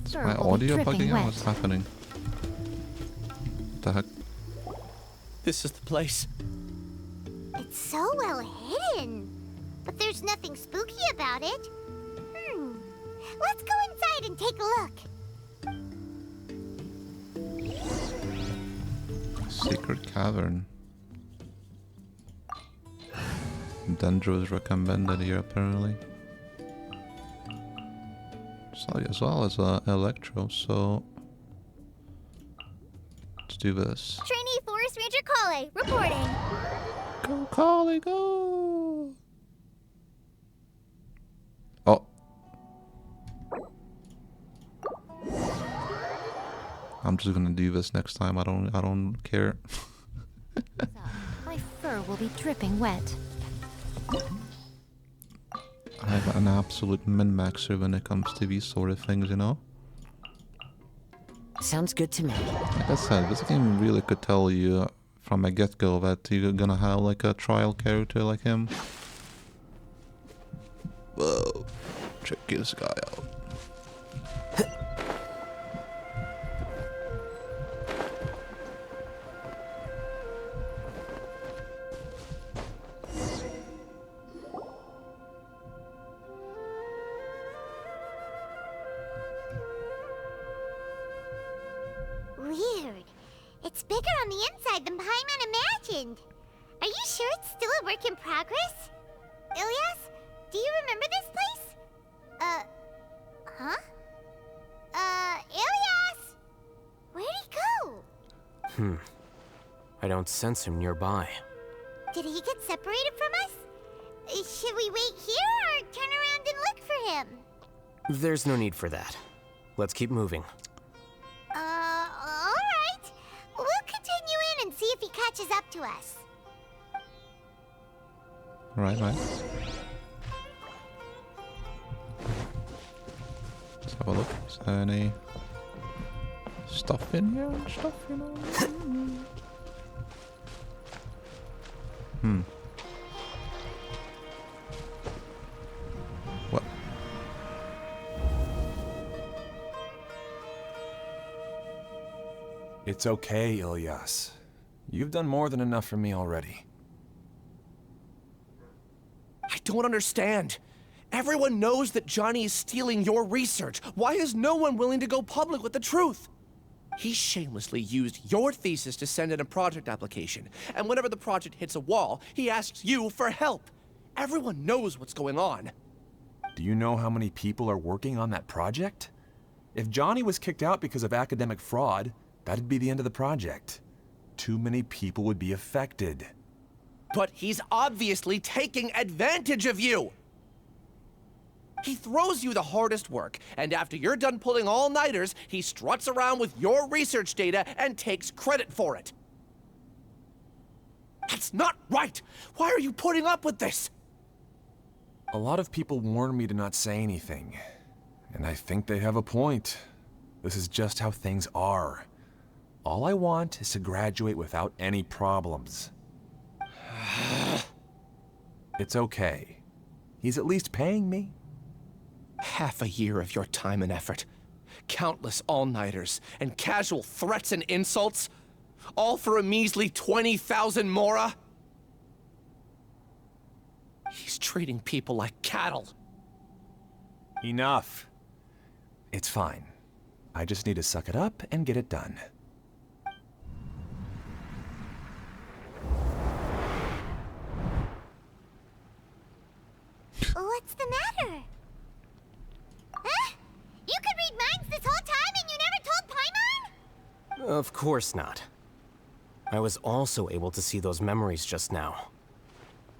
Speaker 1: Is my audio bugging out? What's happening? What the heck?
Speaker 10: This is the place.
Speaker 9: It's so well hidden. But there's nothing spooky about it. Let's go inside and take a look.
Speaker 1: Secret cavern. Dendro's recommended here apparently. So as well as Electro, so let's do this.
Speaker 9: Trainee Forest Ranger Kale, reporting.
Speaker 1: Go Kale, go! Oh. I'm just gonna do this next time. I don't care.
Speaker 18: My fur will be dripping wet.
Speaker 1: I'm an absolute min-maxer when it comes to these sort of things, you know?
Speaker 6: Sounds good to me.
Speaker 1: Like I said, this game really could tell you from a get-go that you're gonna have like a trial character like him. Whoa, check this guy out.
Speaker 9: Weird. It's bigger on the inside than Paimon imagined. Are you sure it's still a work in progress? Ilias, do you remember this place? Huh? Ilias! Where'd he go?
Speaker 12: I don't sense him nearby.
Speaker 9: Did he get separated from us? Should we wait here or turn around and look for him?
Speaker 12: There's no need for that. Let's keep moving.
Speaker 9: Alright. We'll continue in and see if he catches up to us.
Speaker 1: Right. Let's have a look. Is there any stuff in here and stuff, you know? What?
Speaker 5: It's okay, Ilias. You've done more than enough for me already.
Speaker 10: I don't understand. Everyone knows that Johnny is stealing your research. Why is no one willing to go public with the truth? He shamelessly used your thesis to send in a project application, and whenever the project hits a wall, he asks you for help. Everyone knows what's going on.
Speaker 5: Do you know how many people are working on that project? If Johnny was kicked out because of academic fraud, that'd be the end of the project. Too many people would be affected.
Speaker 10: But he's obviously taking advantage of you! He throws you the hardest work, and after you're done pulling all-nighters, he struts around with your research data and takes credit for it. That's not right! Why are you putting up with this?
Speaker 5: A lot of people warn me to not say anything, and I think they have a point. This is just how things are. All I want is to graduate without any problems. It's okay. He's at least paying me.
Speaker 10: Half a year of your time and effort, countless all-nighters, and casual threats and insults, all for a measly 20,000 mora? He's treating people like cattle.
Speaker 5: Enough. It's fine. I just need to suck it up and get it done.
Speaker 9: What's the matter? Huh? You could read minds this whole time and you never told Paimon?
Speaker 12: Of course not. I was also able to see those memories just now.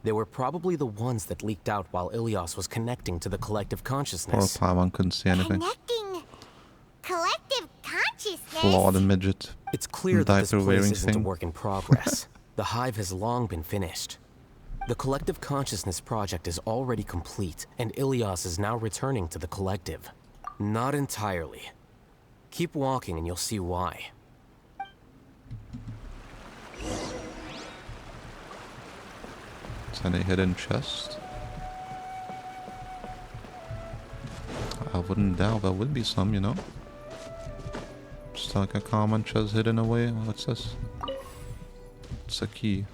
Speaker 12: They were probably the ones that leaked out while Ilias was connecting to the collective
Speaker 1: Poor
Speaker 12: consciousness.
Speaker 1: Paimon couldn't see anything.
Speaker 9: Connecting collective consciousness?
Speaker 1: Flawed midget.
Speaker 12: It's clear that this place
Speaker 1: Diaper-wearing
Speaker 12: isn't a
Speaker 1: thing.
Speaker 12: work in progress. The hive has long been finished. The Collective Consciousness project is already complete, and Ilias is now returning to the Collective. Not entirely. Keep walking and you'll see why.
Speaker 1: Is any hidden chest? I wouldn't doubt there would be some, you know? Just like a common chest hidden away. What's this? It's a key.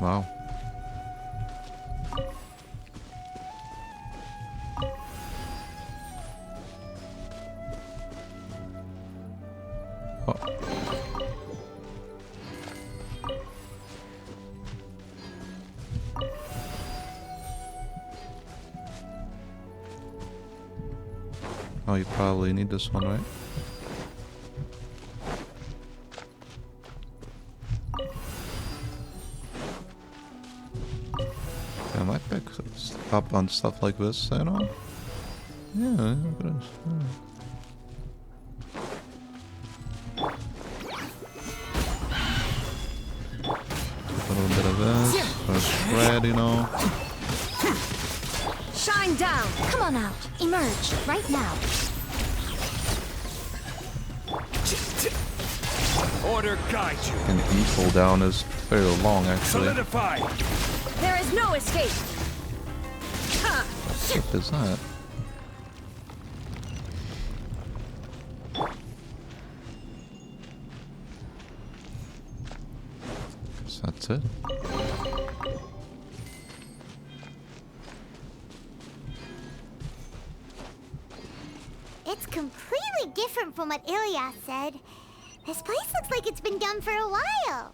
Speaker 1: Wow. Oh. Oh, you probably need this one, right? I might pick up on stuff like this, you know? Yeah, look at this. A little bit of this for spread, you know?
Speaker 19: Shine down! Come on out. Emerge right now.
Speaker 17: Order guide you.
Speaker 1: And E cooldown is fairly long, actually.
Speaker 17: Solidify.
Speaker 19: There is no escape.
Speaker 1: What is that? Guess that's it.
Speaker 9: It's completely different from what Ilias said. This place looks like it's been done for a while.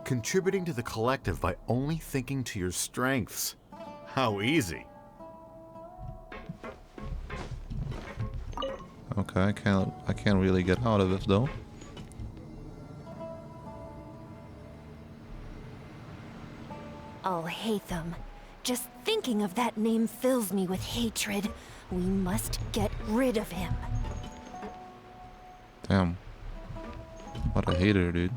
Speaker 20: Contributing to the collective by only thinking to your strengths. How easy.
Speaker 1: Okay, I can't really get out of it though.
Speaker 19: Al-Haytham. Just thinking of that name fills me with hatred. We must get rid of him.
Speaker 1: Damn. What a hater, dude.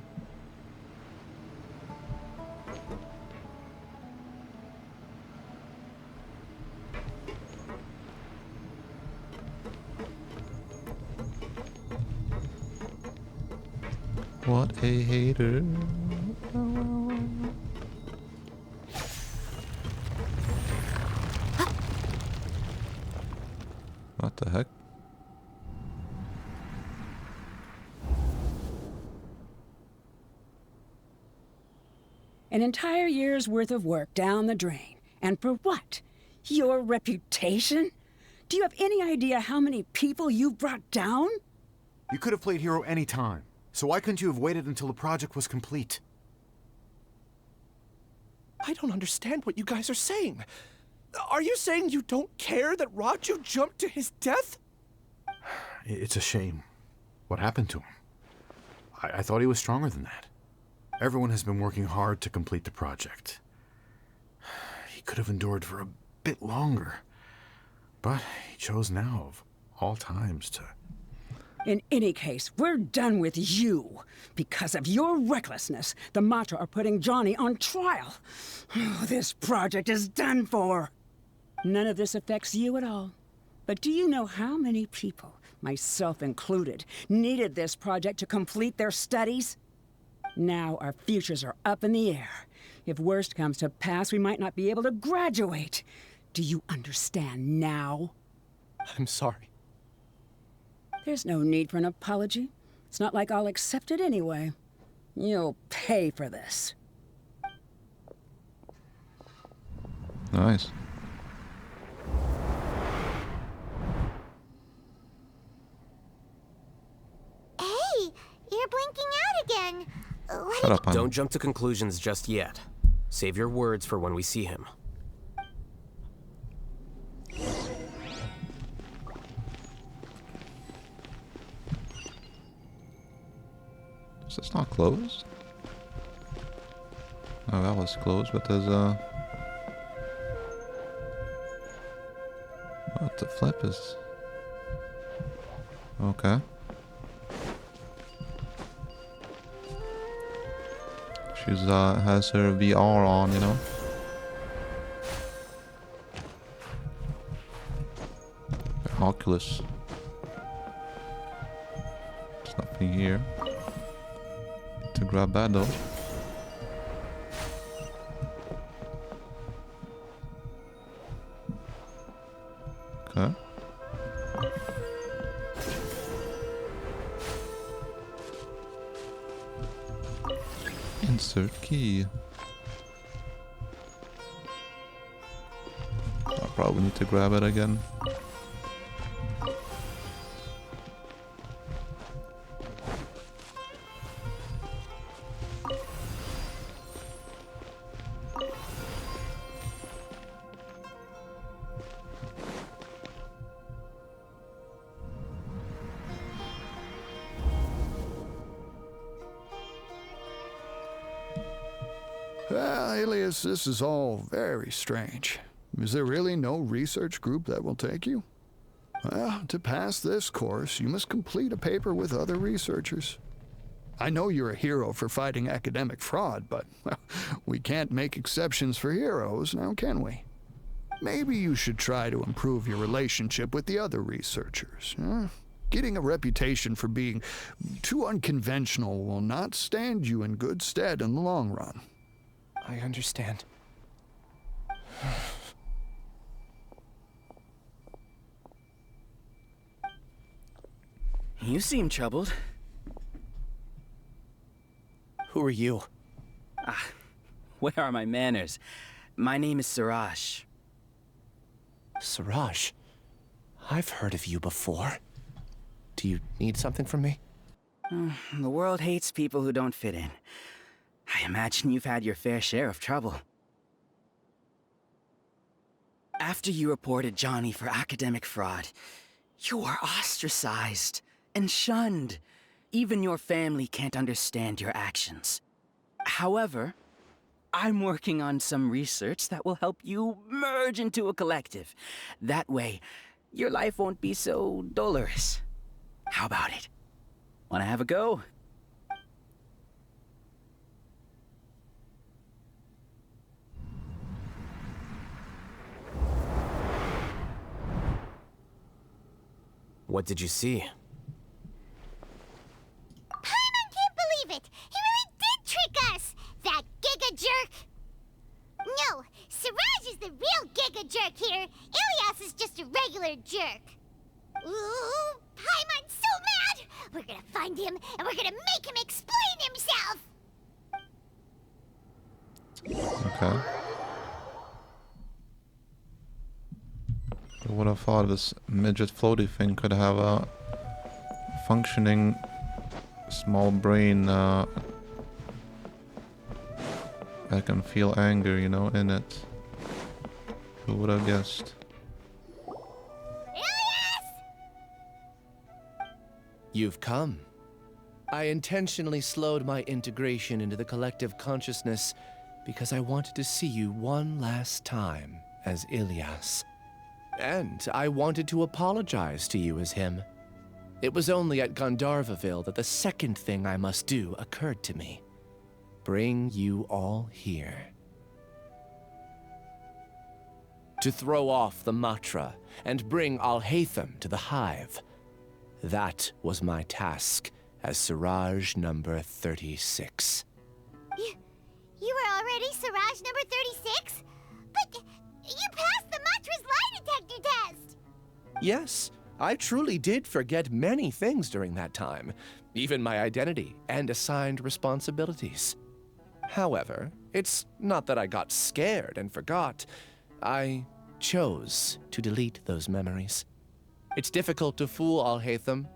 Speaker 1: What a hater. What the heck?
Speaker 16: An entire year's worth of work down the drain. And for what? Your reputation? Do you have any idea how many people you brought down?
Speaker 20: You could have played hero any time. So why couldn't you have waited until the project was complete?
Speaker 10: I don't understand what you guys are saying. Are you saying you don't care that Raju jumped to his death?
Speaker 20: It's a shame. What happened to him? I thought he was stronger than that. Everyone has been working hard to complete the project. He could have endured for a bit longer. But he chose now, of all times, to...
Speaker 16: In any case, we're done with you. Because of your recklessness, the Matra are putting Johnny on trial. This project is done for. None of this affects you at all. But do you know how many people, myself included, needed this project to complete their studies? Now our futures are up in the air. If worst comes to pass, we might not be able to graduate. Do you understand now?
Speaker 10: I'm sorry.
Speaker 16: There's no need for an apology. It's not like I'll accept it anyway. You'll pay for this.
Speaker 1: Nice.
Speaker 9: Hey, you're blinking out again.
Speaker 1: Shut up,
Speaker 12: Don't jump to conclusions just yet. Save your words for when we see him.
Speaker 1: this not closed? No, that was closed, but there's a... What the flip is... Okay. She's has her VR on, you know. Oculus. There's nothing here. Need to grab that though. Okay. Insert key. I'll probably need to grab it again.
Speaker 2: Well, Alias, this is all very strange. Is there really no research group that will take you? Well, to pass this course, you must complete a paper with other researchers. I know you're a hero for fighting academic fraud, but well, we can't make exceptions for heroes, now can we? Maybe you should try to improve your relationship with the other researchers. Getting a reputation for being too unconventional will not stand you in good stead in the long run.
Speaker 10: I understand.
Speaker 21: You seem troubled.
Speaker 10: Who are you?
Speaker 21: Where are my manners? My name is Siraj.
Speaker 10: Siraj? I've heard of you before. Do you need something from me?
Speaker 21: The world hates people who don't fit in. I imagine you've had your fair share of trouble. After you reported Johnny for academic fraud, you were ostracized and shunned. Even your family can't understand your actions. However, I'm working on some research that will help you merge into a collective. That way, your life won't be so dolorous. How about it? Wanna have a go?
Speaker 12: What did you see?
Speaker 9: Paimon can't believe it! He really did trick us! That giga jerk! No, Siraj is the real giga jerk here. Ilias is just a regular jerk. Ooh, Paimon's so mad! We're gonna find him, and we're gonna make him explain himself!
Speaker 1: Okay. I would have thought this midget floaty thing could have a functioning small brain that can feel anger, you know, in it. Who would have guessed?
Speaker 10: You've come. I intentionally slowed my integration into the collective consciousness because I wanted to see you one last time as Ilias. And I wanted to apologize to you as him. It was only at Gandharvaville that the second thing I must do occurred to me. Bring you all here. To throw off the Matra and bring Alhaitham to the Hive. That was my task as Siraj number 36.
Speaker 9: You were already Siraj number 36? But you passed the Matra's lie detector test!
Speaker 10: Yes, I truly did forget many things during that time, even my identity and assigned responsibilities. However, it's not that I got scared and forgot. I chose to delete those memories. It's difficult to fool Alhaitham,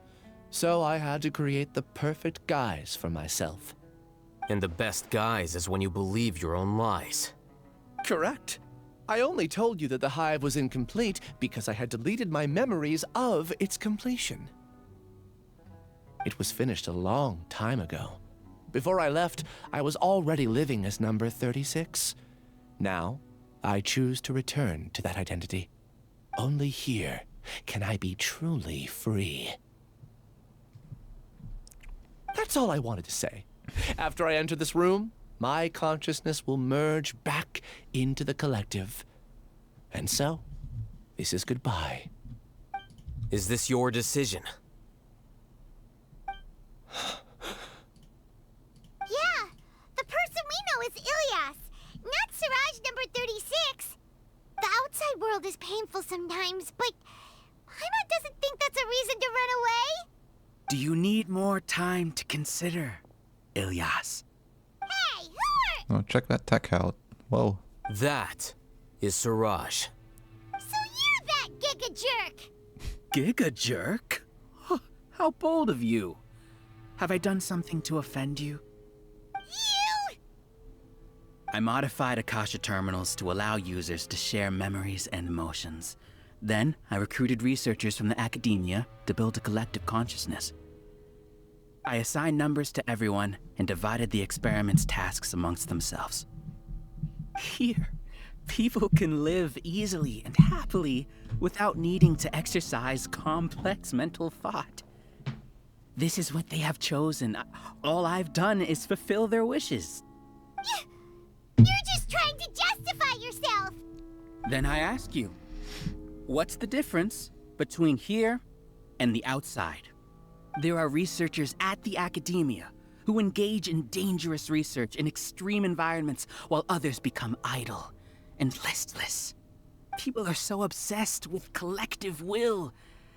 Speaker 10: so I had to create the perfect guise for myself.
Speaker 12: And the best guise is when you believe your own lies.
Speaker 10: Correct. I only told you that the Hive was incomplete because I had deleted my memories of its completion. It was finished a long time ago, Before I left, I was already living as number 36. Now, I choose to return to that identity. Only here can I be truly free. That's all I wanted to say. After I enter this room, my consciousness will merge back into the collective. And so, this is goodbye.
Speaker 12: Is this your decision?
Speaker 9: Yeah, the person we know is Ilyas, not Siraj number 36. The outside world is painful sometimes, but Paimon doesn't think that's a reason to run away.
Speaker 21: Do you need more time to consider, Ilyas?
Speaker 9: Hey, who are...
Speaker 1: Oh, check that tech out. Whoa.
Speaker 12: That is Siraj.
Speaker 9: So you're that giga jerk!
Speaker 21: Giga jerk? How bold of you. Have I done something to offend you?
Speaker 9: You!
Speaker 21: I modified Akasha terminals to allow users to share memories and emotions. Then, I recruited researchers from the academia to build a collective consciousness. I assigned numbers to everyone and divided the experiment's tasks amongst themselves. Here, people can live easily and happily without needing to exercise complex mental thought. This is what they have chosen. All I've done is fulfill their wishes.
Speaker 9: You're just trying to justify yourself!
Speaker 21: Then I ask you, what's the difference between here and the outside? There are researchers at the academia who engage in dangerous research in extreme environments while others become idle and listless. People are so obsessed with collective will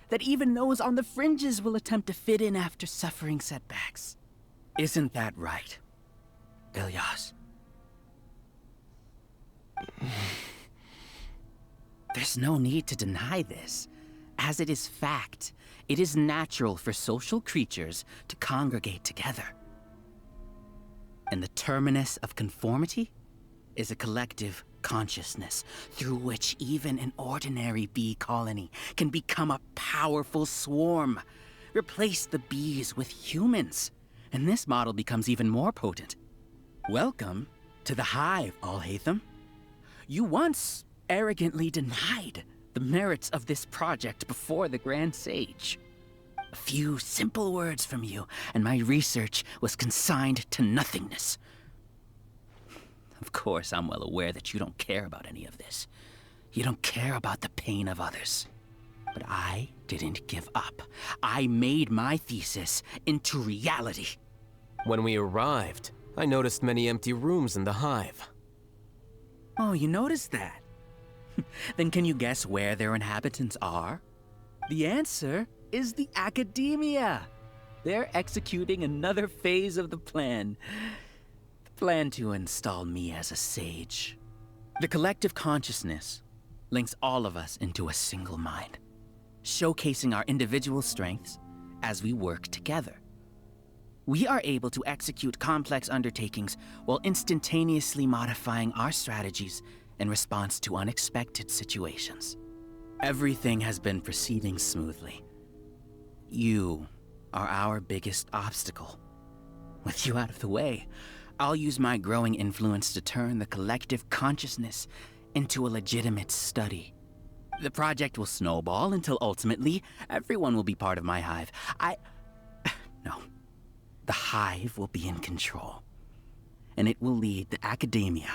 Speaker 21: that even those on the fringes will attempt to fit in after suffering setbacks. Isn't that right, Ilyas? There's no need to deny this. As it is fact, it is natural for social creatures to congregate together. And the terminus of conformity is a collective consciousness through which even an ordinary bee colony can become a powerful swarm. Replace the bees with humans, and this model becomes even more potent. Welcome to the hive, Alhaitham. You once arrogantly denied the merits of this project before the Grand Sage. A few simple words from you, and my research was consigned to nothingness. Of course, I'm well aware that you don't care about any of this. You don't care about the pain of others. But I didn't give up. I made my thesis into reality.
Speaker 12: When we arrived, I noticed many empty rooms in the hive.
Speaker 21: Oh, you noticed that? Then can you guess where their inhabitants are? The answer is the academia. They're executing another phase of the plan. The plan to install me as a sage. The collective consciousness links all of us into a single mind, showcasing our individual strengths as we work together. We are able to execute complex undertakings while instantaneously modifying our strategies in response to unexpected situations. Everything has been proceeding smoothly. You are our biggest obstacle. With you out of the way, I'll use my growing influence to turn the collective consciousness into a legitimate study. The project will snowball until ultimately everyone will be part of my hive. No. The hive will be in control, and it will lead the academia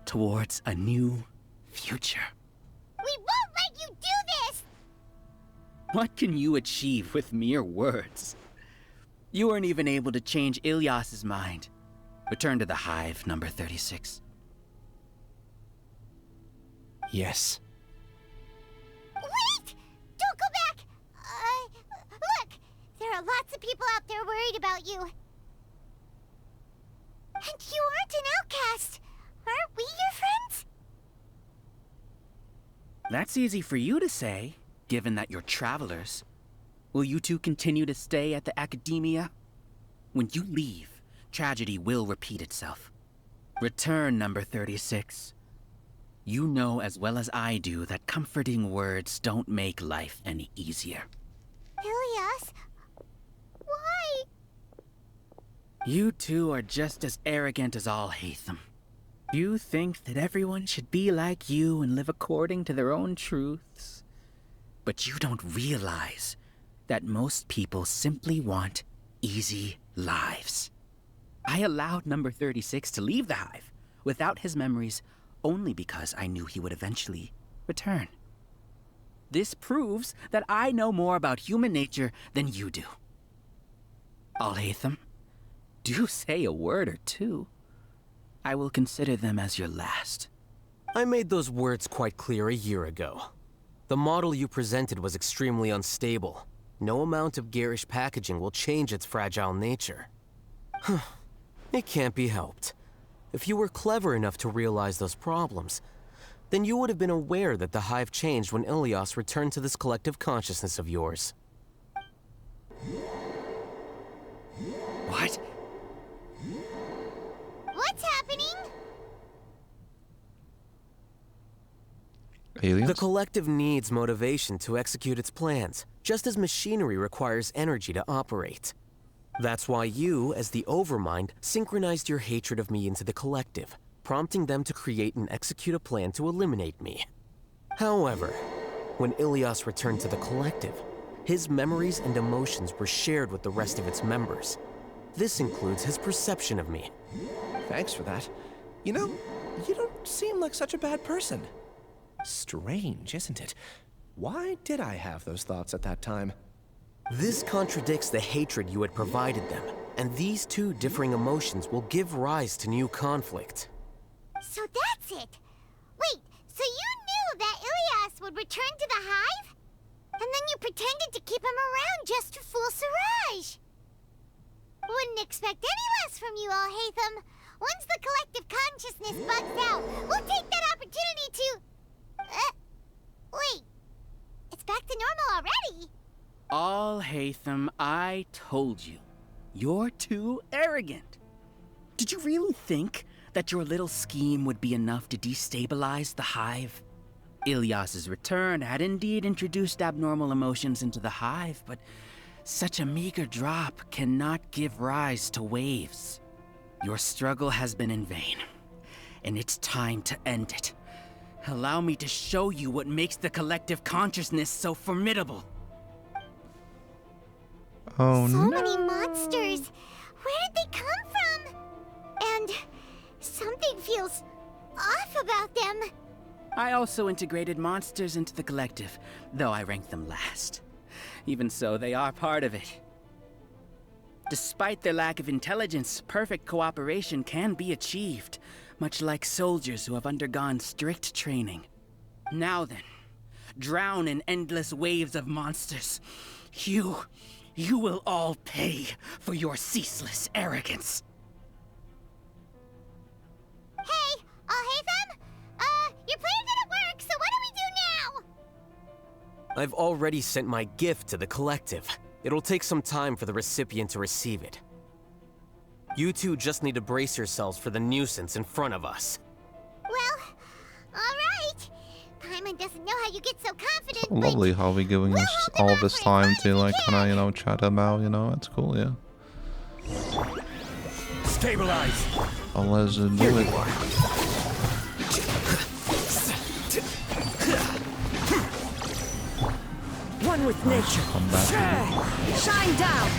Speaker 21: towards a new future.
Speaker 9: We won't let you do this!
Speaker 21: What can you achieve with mere words? You weren't even able to change Ilyas's mind. Return to the hive, number 36.
Speaker 10: Yes.
Speaker 9: Wait! Don't go back! Look! There are lots of people out there worried about you. And you aren't an outcast. Aren't we your friends?
Speaker 21: That's easy for you to say, given that you're travelers. Will you two continue to stay at the academia? When you leave, tragedy will repeat itself. Return, number 36. You know as well as I do that comforting words don't make life any easier.
Speaker 9: Ilyas? Why?
Speaker 21: You two are just as arrogant as all Hatham. You think that everyone should be like you and live according to their own truths. But you don't realize that most people simply want easy lives. I allowed number 36 to leave the hive without his memories only because I knew he would eventually return. This proves that I know more about human nature than you do. Al-Hatham, do say a word or two. I will consider them as your last.
Speaker 12: I made those words quite clear a year ago. The model you presented was extremely unstable. No amount of garish packaging will change its fragile nature. It can't be helped. If you were clever enough to realize those problems, then you would have been aware that the hive changed when Ilias returned to this collective consciousness of yours.
Speaker 21: What?
Speaker 9: What's happening?
Speaker 1: Aliens?
Speaker 12: The collective needs motivation to execute its plans, just as machinery requires energy to operate. That's why you, as the Overmind, synchronized your hatred of me into the collective, prompting them to create and execute a plan to eliminate me. However, when Ilias returned to the collective, his memories and emotions were shared with the rest of its members. This includes his perception of me.
Speaker 10: Thanks for that. You know, you don't seem like such a bad person. Strange, isn't it? Why did I have those thoughts at that time?
Speaker 12: This contradicts the hatred you had provided them, and these two differing emotions will give rise to new conflict.
Speaker 9: So that's it. Wait, so you knew that Ilias would return to the hive? And then you pretended to keep him around just to fool Siraj. Wouldn't expect any less from you, Al-Hatham. Once the collective consciousness bugs out, we'll take that opportunity to... wait. It's back to normal already.
Speaker 21: Al-Hatham, I told you. You're too arrogant. Did you really think that your little scheme would be enough to destabilize the hive? Ilias's return had indeed introduced abnormal emotions into the hive, but such a meager drop cannot give rise to waves. Your struggle has been in vain, and it's time to end it. Allow me to show you what makes the collective consciousness so formidable.
Speaker 1: Oh
Speaker 9: so
Speaker 1: no.
Speaker 9: many monsters. Where did they come from? And something feels off about them.
Speaker 21: I also integrated monsters into the collective, though I ranked them last. Even so, they are part of it. Despite their lack of intelligence, perfect cooperation can be achieved, much like soldiers who have undergone strict training. Now then, drown in endless waves of monsters. You will all pay for your ceaseless arrogance.
Speaker 9: Hey, Al-Hatham? Your plan didn't work, so what do we do now?
Speaker 12: I've already sent my gift to the collective. It'll take some time for the recipient to receive it. You two just need to brace yourselves for the nuisance in front of us.
Speaker 9: Well, alright. Paimon doesn't know how you get so confident, but
Speaker 1: Lovely how we're giving us all this time to like kinda, you know, chat about, you know, it's cool, yeah.
Speaker 17: Stabilize.
Speaker 1: Well, let's do it.
Speaker 16: One with nature.
Speaker 1: Come back.
Speaker 7: Shine down!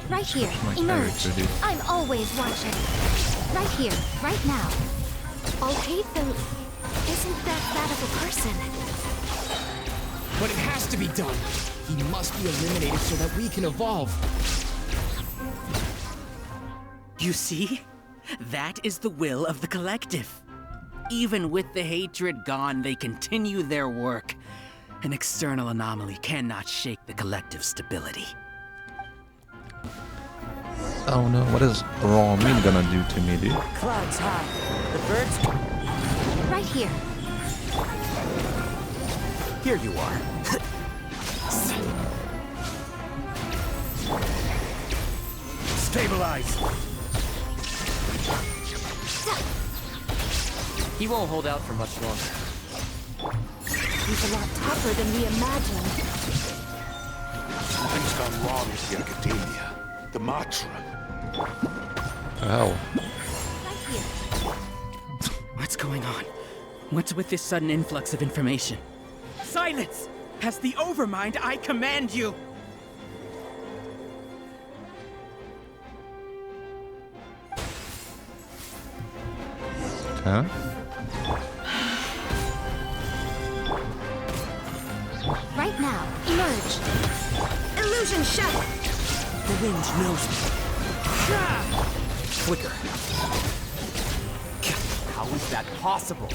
Speaker 9: right here,
Speaker 1: My
Speaker 9: emerge.
Speaker 1: character, dude.
Speaker 9: I'm always watching. Right here, right now. Al-Hatham isn't that of a person.
Speaker 6: But it has to be done. He must be eliminated so that we can evolve.
Speaker 21: You see? That is the will of the collective. Even with the hatred gone, they continue their work. An external anomaly cannot shake the collective stability.
Speaker 1: Oh no, what is raw meat gonna do to me, dude?
Speaker 16: Clouds high. The birds...
Speaker 9: Right here.
Speaker 12: Here you are.
Speaker 17: Stabilize!
Speaker 12: He won't hold out for much longer.
Speaker 9: He's a lot tougher than we imagined.
Speaker 17: Something's gone wrong with the Academia. The Matra.
Speaker 1: Hell.
Speaker 21: What's going on? What's with this sudden influx of information? Silence! As the Overmind, I command you!
Speaker 1: Okay.
Speaker 9: Right now, emerge. Illusion shadow.
Speaker 21: The wind knows me.
Speaker 15: Quicker.
Speaker 10: How is that possible?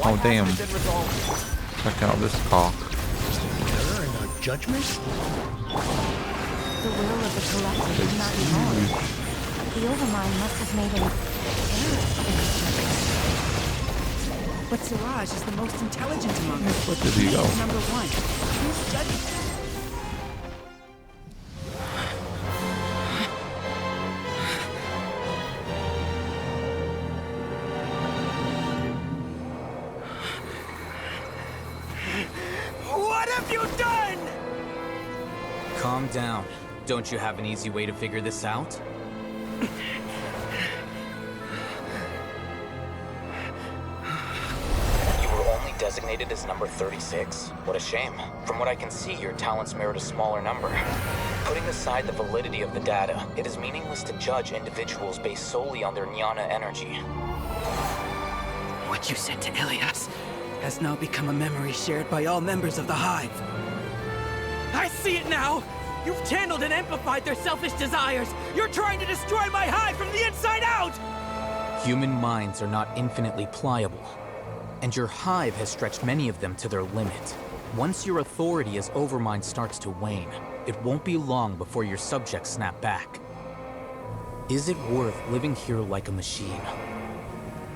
Speaker 1: Oh damn. Check out this car.
Speaker 17: Error in our judgment?
Speaker 7: The will of the collective is not anymore. The Overmind must have made an error.
Speaker 21: But Siraj is the most intelligent among us.
Speaker 1: Where did he go?
Speaker 21: He's number one. Who's judging? What have you done?
Speaker 15: Calm down. Don't you have an easy way to figure this out? You were only designated as number 36. What a shame. From what I can see, your talents merit a smaller number. Putting aside the validity of the data, it is meaningless to judge individuals based solely on their jnana energy.
Speaker 21: What you said to Ilias has now become a memory shared by all members of the Hive. I see it now! You've channeled and amplified their selfish desires! You're trying to destroy my Hive from the inside out!
Speaker 15: Human minds are not infinitely pliable, and your Hive has stretched many of them to their limit. Once your authority as Overmind starts to wane, it won't be long before your subjects snap back. Is it worth living here like a machine?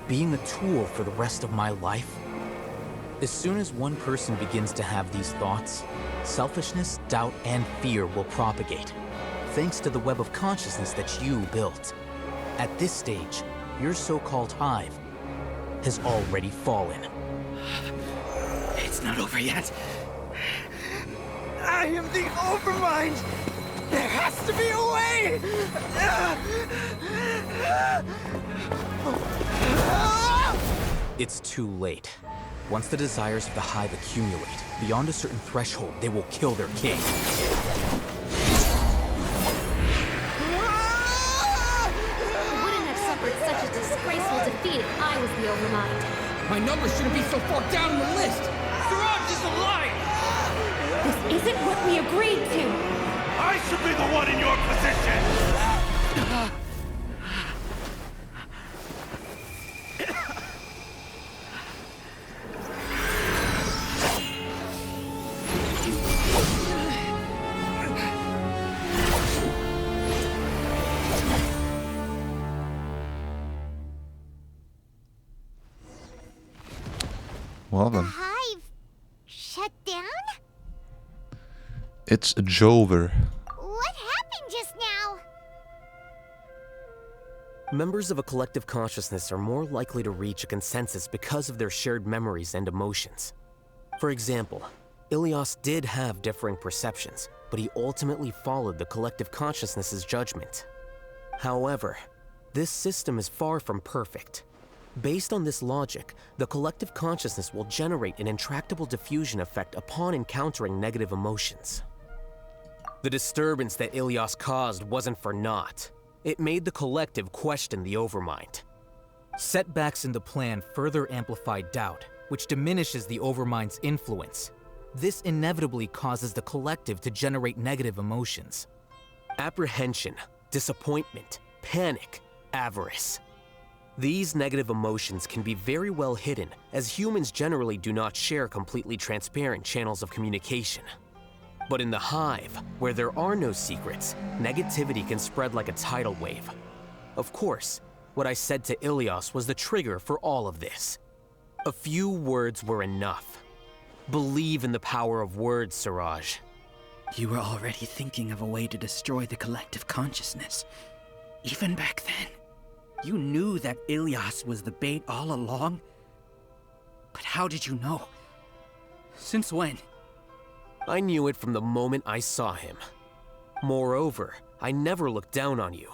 Speaker 15: Being a tool for the rest of my life? As soon as one person begins to have these thoughts, selfishness, doubt, and fear will propagate, thanks to the web of consciousness that you built. At this stage, your so-called Hive has already fallen.
Speaker 21: It's not over yet. I am the Overmind! There has to be a way!
Speaker 15: It's too late. Once the desires of the Hive accumulate, beyond a certain threshold, they will kill their king.
Speaker 3: I wouldn't have suffered such a disgraceful defeat if I was the Overmind.
Speaker 6: My number shouldn't be so far down the list. Siraj is a liar.
Speaker 3: This isn't what we agreed to.
Speaker 17: I should be the one in your position!
Speaker 1: Well then.
Speaker 9: Hive shut down?
Speaker 1: It's a Jover.
Speaker 9: What happened just now?
Speaker 12: Members of a collective consciousness are more likely to reach a consensus because of their shared memories and emotions. For example, Ilias did have differing perceptions, but he ultimately followed the collective consciousness's judgment. However, this system is far from perfect. Based on this logic, the collective consciousness will generate an intractable diffusion effect upon encountering negative emotions. The disturbance that Ilias caused wasn't for naught. It made the collective question the Overmind.
Speaker 15: Setbacks in the plan further amplified doubt, which diminishes the Overmind's influence. This inevitably causes the collective to generate negative emotions.
Speaker 12: Apprehension, disappointment, panic, avarice. These negative emotions can be very well hidden, as humans generally do not share completely transparent channels of communication. But in the Hive, where there are no secrets, negativity can spread like a tidal wave. Of course, what I said to Ilias was the trigger for all of this. A few words were enough. Believe in the power of words, Siraj.
Speaker 21: You were already thinking of a way to destroy the collective consciousness. Even back then, you knew that Ilias was the bait all along. But how did you know? Since when?
Speaker 12: I knew it from the moment I saw him. Moreover, I never looked down on you.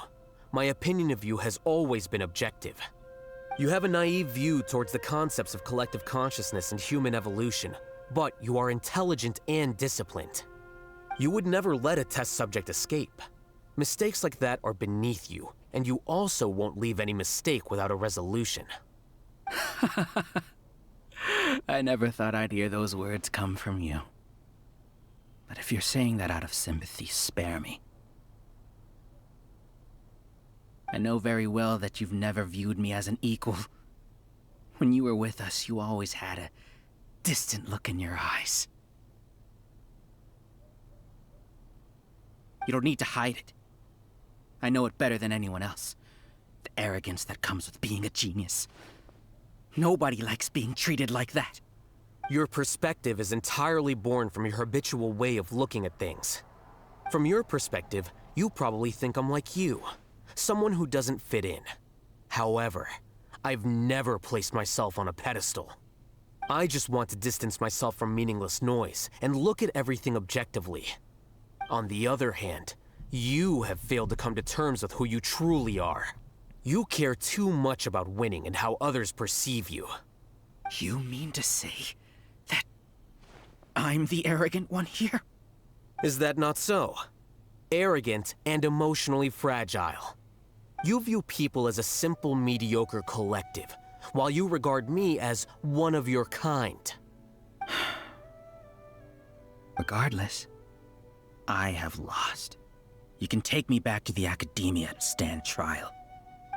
Speaker 12: My opinion of you has always been objective. You have a naive view towards the concepts of collective consciousness and human evolution, but you are intelligent and disciplined. You would never let a test subject escape. Mistakes like that are beneath you, and you also won't leave any mistake without a resolution.
Speaker 21: I never thought I'd hear those words come from you. But if you're saying that out of sympathy, spare me. I know very well that you've never viewed me as an equal. When you were with us, you always had a distant look in your eyes. You don't need to hide it. I know it better than anyone else. The arrogance that comes with being a genius. Nobody likes being treated like that.
Speaker 12: Your perspective is entirely born from your habitual way of looking at things. From your perspective, you probably think I'm like you, someone who doesn't fit in. However, I've never placed myself on a pedestal. I just want to distance myself from meaningless noise and look at everything objectively. On the other hand, you have failed to come to terms with who you truly are. You care too much about winning and how others perceive you.
Speaker 21: You mean to say that I'm the arrogant one here?
Speaker 12: Is that not so? Arrogant and emotionally fragile. You view people as a simple, mediocre collective, while you regard me as one of your kind.
Speaker 21: Regardless, I have lost. You can take me back to the academia and stand trial.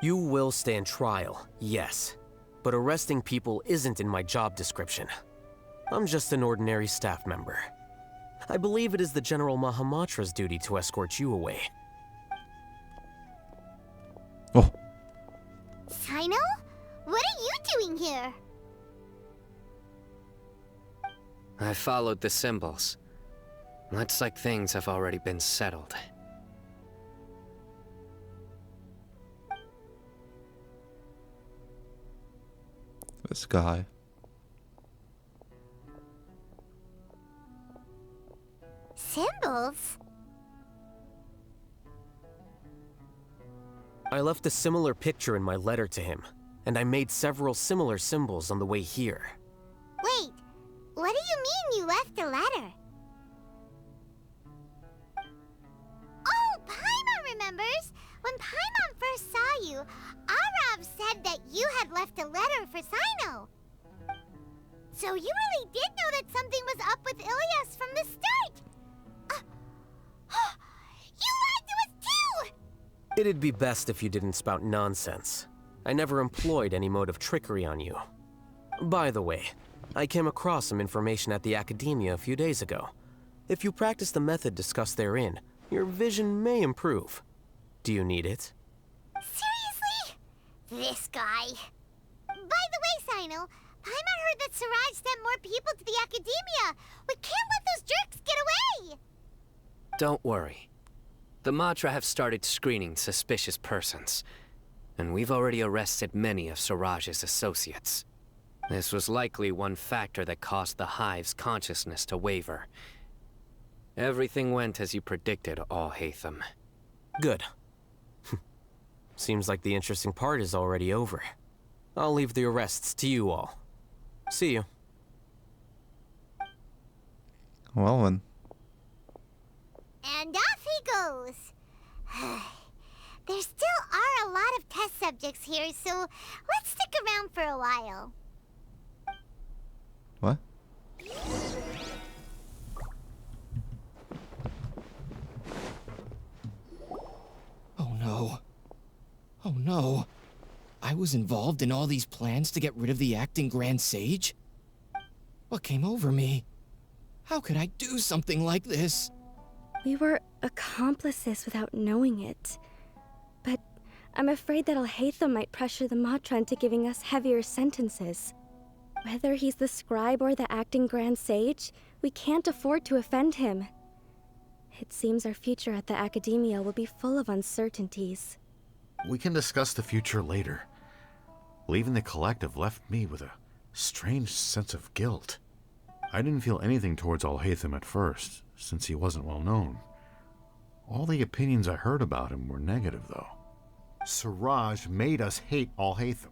Speaker 12: You will stand trial, yes. But arresting people isn't in my job description. I'm just an ordinary staff member. I believe it is the General Mahamatra's duty to escort you away.
Speaker 1: Oh.
Speaker 9: Sino? What are you doing here?
Speaker 4: I followed the symbols. Looks like things have already been settled.
Speaker 1: This guy.
Speaker 9: Symbols?
Speaker 12: I left a similar picture in my letter to him, and I made several similar symbols on the way here.
Speaker 9: Wait, what do you mean you left a letter? Oh, Paimon remembers! When Paimon first saw you, Arav said that you had left a letter for Sino. So you really did know that something was up with Ilias from the start! You lied to us too!
Speaker 12: It'd be best if you didn't spout nonsense. I never employed any mode of trickery on you. By the way, I came across some information at the Academia a few days ago. If you practice the method discussed therein, your vision may improve. Do you need it?
Speaker 9: Seriously? This guy. By the way, Sino, Paimon heard that Siraj sent more people to the Academia. We can't let those jerks get away!
Speaker 4: Don't worry. The Matra have started screening suspicious persons, and we've already arrested many of Siraj's associates. This was likely one factor that caused the Hive's consciousness to waver. Everything went as you predicted, Al-Haytham.
Speaker 12: Good. Seems like the interesting part is already over. I'll leave the arrests to you all. See you.
Speaker 1: Well then.
Speaker 9: And off he goes. There still are a lot of test subjects here, so let's stick around for a while.
Speaker 1: What?
Speaker 21: Oh no. Oh no. I was involved in all these plans to get rid of the acting Grand Sage? What came over me? How could I do something like this?
Speaker 22: We were accomplices without knowing it. But I'm afraid that Al-Haytham might pressure the Matra into giving us heavier sentences. Whether he's the scribe or the acting Grand Sage, we can't afford to offend him. It seems our future at the Academia will be full of uncertainties.
Speaker 20: We can discuss the future later. Leaving the collective left me with a strange sense of guilt. I didn't feel anything towards Al-Haytham at first, since he wasn't well known. All the opinions I heard about him were negative, though. Siraj made us hate Alhaitham,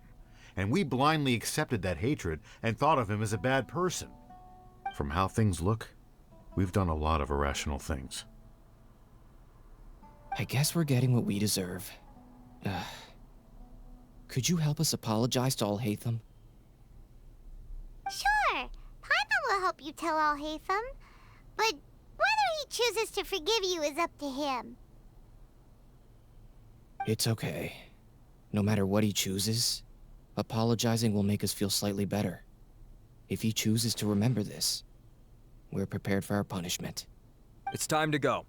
Speaker 20: and we blindly accepted that hatred and thought of him as a bad person. From how things look, we've done a lot of irrational things.
Speaker 6: I guess we're getting what we deserve. Could you help us apologize to Alhaitham?
Speaker 9: Sure. Paimon will help you tell Alhaitham. But whether he chooses to forgive you is up to him.
Speaker 6: It's okay. No matter what he chooses, apologizing will make us feel slightly better. If he chooses to remember this, we're prepared for our punishment.
Speaker 8: It's time to go.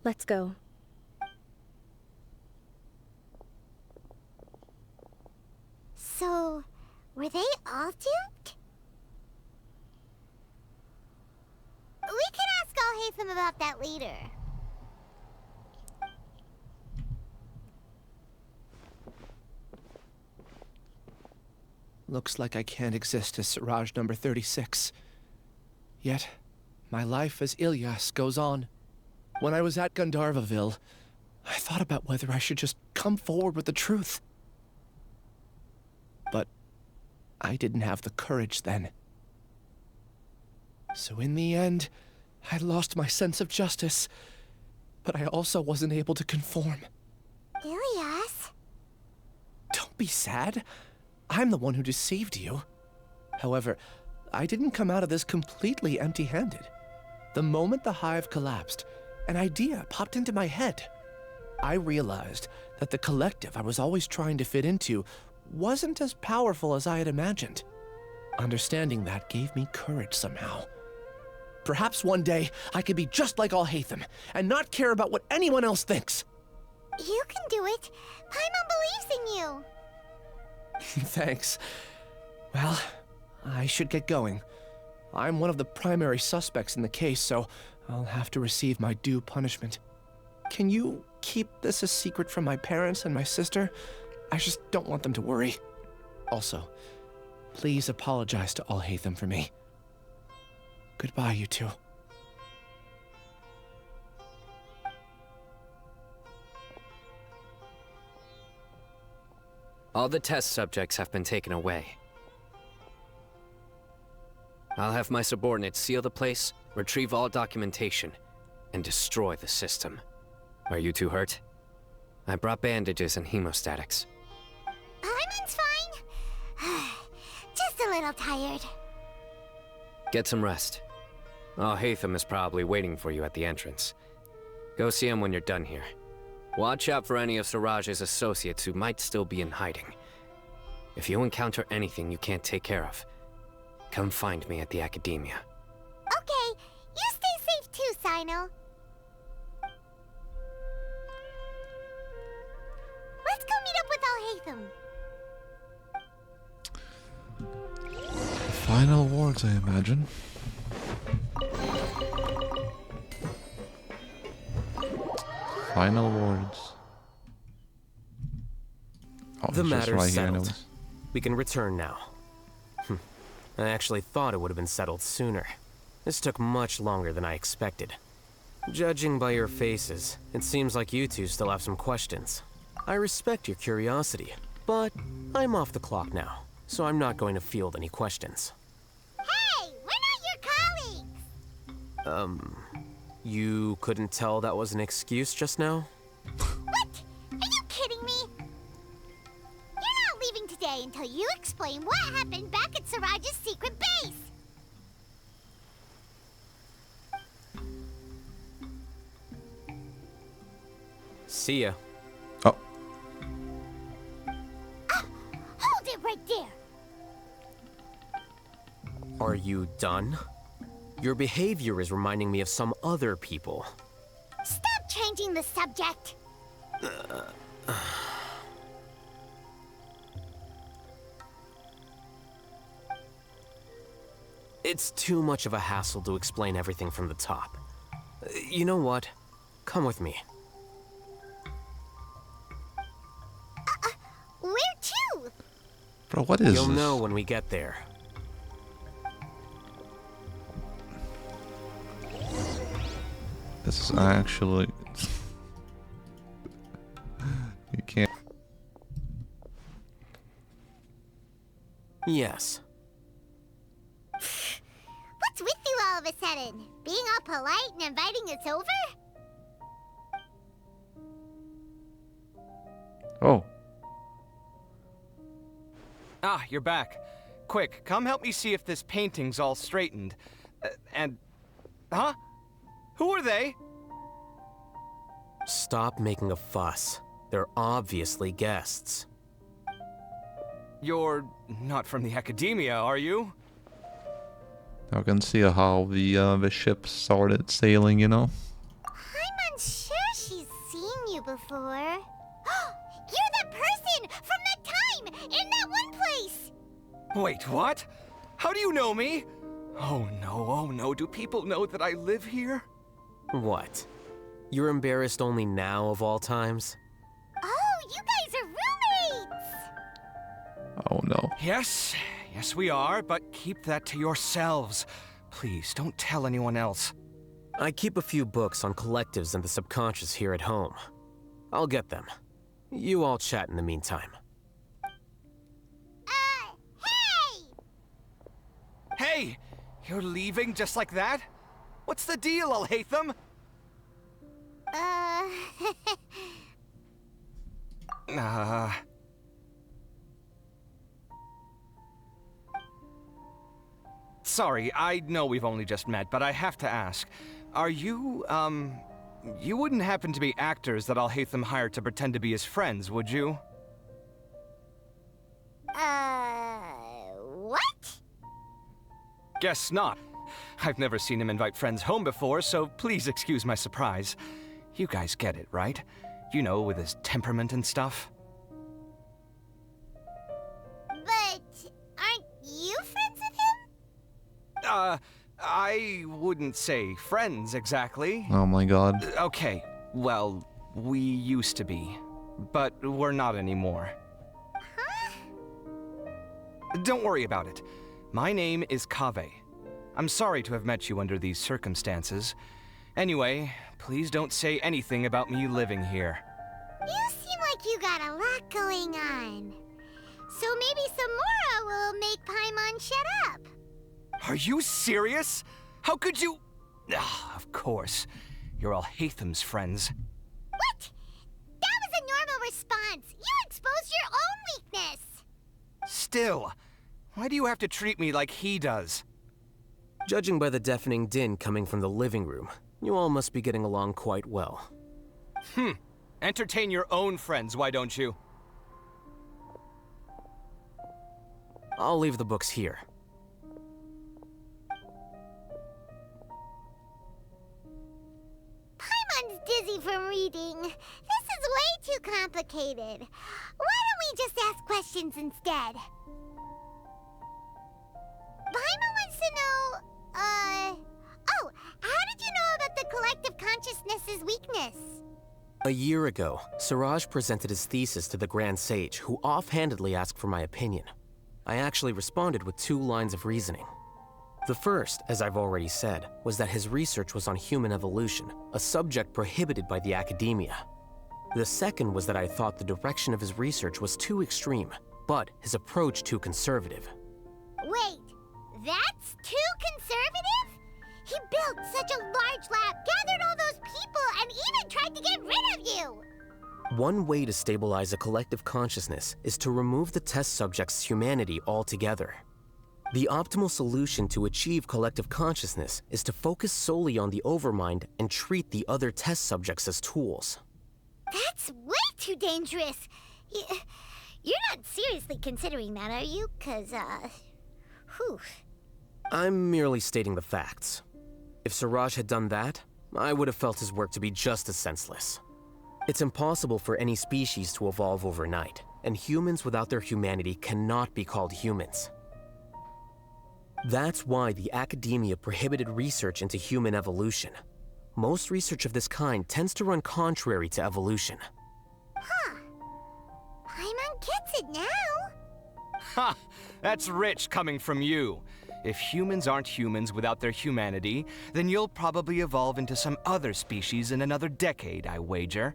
Speaker 22: Let's go.
Speaker 9: So, were they all duped? We can ask Alhaitham about that later.
Speaker 10: Looks like I can't exist as Siraj number 36. Yet, my life as Ilyas goes on. When I was at Gandharvaville, I thought about whether I should just come forward with the truth. But I didn't have the courage then. So in the end, I lost my sense of justice, but I also wasn't able to conform.
Speaker 9: Ilyas?
Speaker 10: Don't be sad. I'm the one who deceived you. However, I didn't come out of this completely empty-handed. The moment the hive collapsed, an idea popped into my head. I realized that the collective I was always trying to fit into wasn't as powerful as I had imagined. Understanding that gave me courage somehow. Perhaps one day I could be just like Alhaitham and not care about what anyone else thinks.
Speaker 9: You can do it. Paimon believes in you.
Speaker 10: Thanks. Well, I should get going. I'm one of the primary suspects in the case, so I'll have to receive my due punishment. Can you keep this a secret from my parents and my sister? I just don't want them to worry. Also, please apologize to Alhaitham for me. Goodbye, you two.
Speaker 4: All the test subjects have been taken away. I'll have my subordinates seal the place, retrieve all documentation, and destroy the system. Are you two hurt? I brought bandages and hemostatics.
Speaker 9: Paimon's fine. Just a little tired.
Speaker 4: Get some rest. Alhaitham is probably waiting for you at the entrance. Go see him when you're done here. Watch out for any of Siraj's associates who might still be in hiding. If you encounter anything you can't take care of, come find me at the Academia.
Speaker 9: Okay, you stay safe too, Sino. Let's go meet up with Alhaitham.
Speaker 1: Final words, I imagine. Final words. Oh,
Speaker 12: The
Speaker 1: it's just
Speaker 12: matter's
Speaker 1: right here
Speaker 12: settled.
Speaker 1: anyways.
Speaker 12: We can return now. I actually thought it would have been settled sooner. This took much longer than I expected. Judging by your faces, it seems like you two still have some questions. I respect your curiosity, but I'm off the clock now, so I'm not going to field any questions.
Speaker 9: Hey, we're not your colleagues!
Speaker 12: You couldn't tell that was an excuse just now?
Speaker 9: What? Are you kidding me? You're not leaving today until you explain what happened back at Siraj's secret base!
Speaker 12: See ya.
Speaker 1: Oh.
Speaker 9: Hold it right there!
Speaker 12: Are you done? Your behavior is reminding me of some other people.
Speaker 9: Stop changing the subject!
Speaker 12: It's too much of a hassle to explain everything from the top. You know what? Come with me.
Speaker 9: Where to?
Speaker 1: Bro, what is
Speaker 12: You'll
Speaker 1: this?
Speaker 12: know when we get there.
Speaker 1: This is actually... You can't...
Speaker 4: Yes.
Speaker 9: What's with you all of a sudden? Being all polite and inviting us over?
Speaker 1: Oh.
Speaker 8: Ah, you're back. Quick, come help me see if this painting's all straightened. Huh? Who are they?
Speaker 12: Stop making a fuss. They're obviously guests.
Speaker 8: You're not from the Academia, are you?
Speaker 1: I can see how the ship started sailing, you know?
Speaker 9: I'm unsure she's seen you before. You're the person from that time in that one place!
Speaker 8: Wait, what? How do you know me? Oh no, do people know that I live here?
Speaker 12: What? You're embarrassed only now of all times?
Speaker 9: Oh, you guys are roommates!
Speaker 1: Oh no.
Speaker 8: Yes, we are, but keep that to yourselves. Please, don't tell anyone else.
Speaker 12: I keep a few books on collectives and the subconscious here at home. I'll get them. You all chat in the meantime.
Speaker 8: Hey! You're leaving just like that? What's the deal, Alhaitham? Sorry, I know we've only just met, but I have to ask. Are you, you wouldn't happen to be actors that Alhaitham hired to pretend to be his friends, would you?
Speaker 9: What?
Speaker 8: Guess not. I've never seen him invite friends home before, so please excuse my surprise. You guys get it, right? You know, with his temperament and stuff.
Speaker 9: But aren't you friends with him?
Speaker 8: I wouldn't say friends exactly.
Speaker 1: Oh my god.
Speaker 8: Okay, well, we used to be, but we're not anymore.
Speaker 9: Huh?
Speaker 8: Don't worry about it. My name is Kaveh. I'm sorry to have met you under these circumstances. Anyway, please don't say anything about me living here.
Speaker 9: You seem like you got a lot going on. So maybe Samora will make Paimon shut up.
Speaker 8: Are you serious? How could you... of course. You're Alhaitham's friends.
Speaker 9: What? That was a normal response. You exposed your own weakness.
Speaker 8: Still, why do you have to treat me like he does?
Speaker 12: Judging by the deafening din coming from the living room, you all must be getting along quite well.
Speaker 8: Entertain your own friends, why don't you?
Speaker 12: I'll leave the books here.
Speaker 9: Paimon's dizzy from reading. This is way too complicated. Why don't we just ask questions instead? Paimon wants to know, oh, how did you know about the collective consciousness's weakness?
Speaker 12: A year ago, Siraj presented his thesis to the Grand Sage, who offhandedly asked for my opinion. I actually responded with 2 lines of reasoning. The first, as I've already said, was that his research was on human evolution, a subject prohibited by the Academia. The second was that I thought the direction of his research was too extreme, but his approach too conservative.
Speaker 9: Wait, that's too conservative? He built such a large lab, gathered all those people, and even tried to get rid of you!
Speaker 12: One way to stabilize a collective consciousness is to remove the test subject's humanity altogether. The optimal solution to achieve collective consciousness is to focus solely on the overmind and treat the other test subjects as tools.
Speaker 9: That's way too dangerous. You're not seriously considering that, are you? 'Cause, whew.
Speaker 12: I'm merely stating the facts. If Siraj had done that, I would have felt his work to be just as senseless. It's impossible for any species to evolve overnight, and humans without their humanity cannot be called humans. That's why the Academia prohibited research into human evolution. Most research of this kind tends to run contrary to evolution.
Speaker 9: Huh. Paimon gets it now.
Speaker 8: Ha! That's rich coming from you. If humans aren't humans without their humanity, then you'll probably evolve into some other species in another decade, I wager.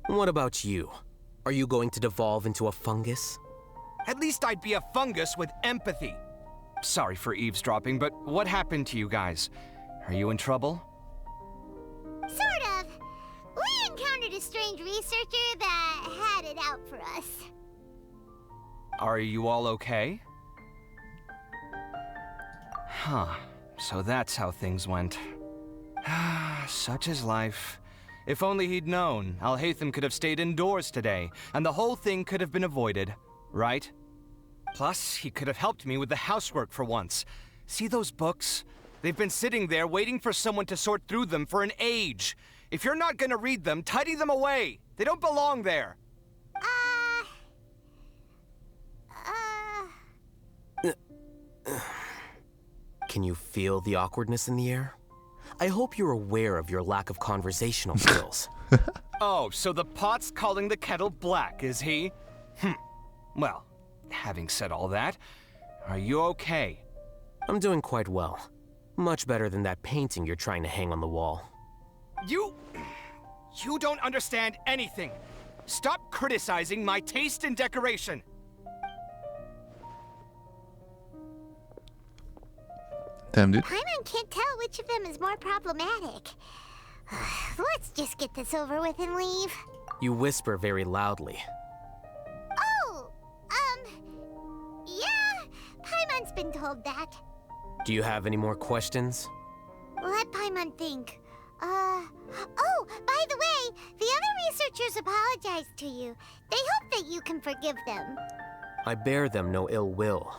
Speaker 12: What about you? Are you going to devolve into a fungus?
Speaker 8: At least I'd be a fungus with empathy. Sorry for eavesdropping, but what happened to you guys? Are you in trouble?
Speaker 9: Sort of. We encountered a strange researcher that had it out for us.
Speaker 8: Are you all okay? Huh. So that's how things went. Such is life. If only he'd known, Alhaitham could have stayed indoors today, and the whole thing could have been avoided, right? Plus, he could have helped me with the housework for once. See those books? They've been sitting there waiting for someone to sort through them for an age. If you're not gonna read them, tidy them away. They don't belong there.
Speaker 12: Can you feel the awkwardness in the air? I hope you're aware of your lack of conversational skills.
Speaker 8: Oh, so the pot's calling the kettle black, is he? Well, having said all that, are you okay?
Speaker 12: I'm doing quite well. Much better than that painting you're trying to hang on the wall.
Speaker 8: You don't understand anything. Stop criticizing my taste in decoration.
Speaker 1: Damn, dude.
Speaker 9: Paimon can't tell which of them is more problematic. Let's just get this over with and leave.
Speaker 12: You whisper very loudly.
Speaker 9: Oh, yeah, Paimon's been told that.
Speaker 12: Do you have any more questions?
Speaker 9: Let Paimon think. Oh, by the way, the other researchers apologized to you. They hope that you can forgive them.
Speaker 12: I bear them no ill will.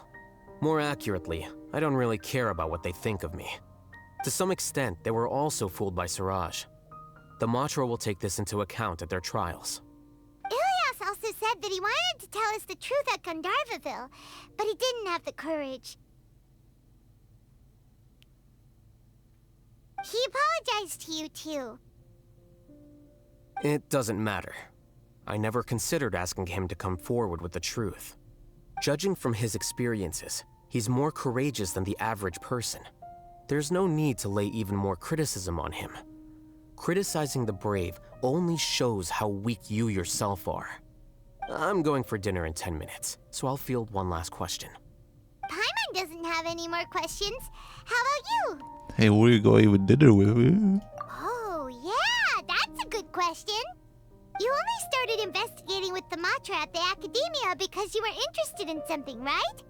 Speaker 12: More accurately, I don't really care about what they think of me. To some extent, they were also fooled by Siraj. The Matra will take this into account at their trials.
Speaker 9: Ilias also said that he wanted to tell us the truth at Gandharvaville, but he didn't have the courage. He apologized to you, too.
Speaker 12: It doesn't matter. I never considered asking him to come forward with the truth. Judging from his experiences, he's more courageous than the average person. There's no need to lay even more criticism on him. Criticizing the brave only shows how weak you yourself are. I'm going for dinner in 10 minutes, so I'll field one last question.
Speaker 9: Paimon doesn't have any more questions. How about you?
Speaker 1: Hey, where are you going with dinner with me?
Speaker 9: Oh, yeah, that's a good question. You only started investigating with the Matra at the Academia because you were interested in something, right?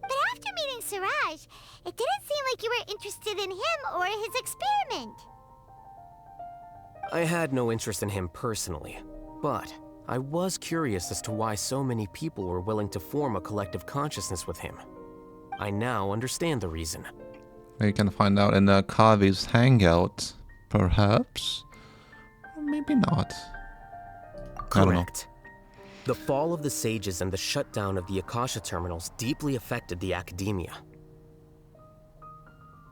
Speaker 9: But after meeting Siraj, it didn't seem like you were interested in him or his experiment.
Speaker 12: I had no interest in him personally, but I was curious as to why so many people were willing to form a collective consciousness with him. I now understand the reason.
Speaker 1: You can find out in Kavi's hangout, perhaps? Or maybe not.
Speaker 12: Correct. The fall of the Sages and the shutdown of the Akasha terminals deeply affected the Academia.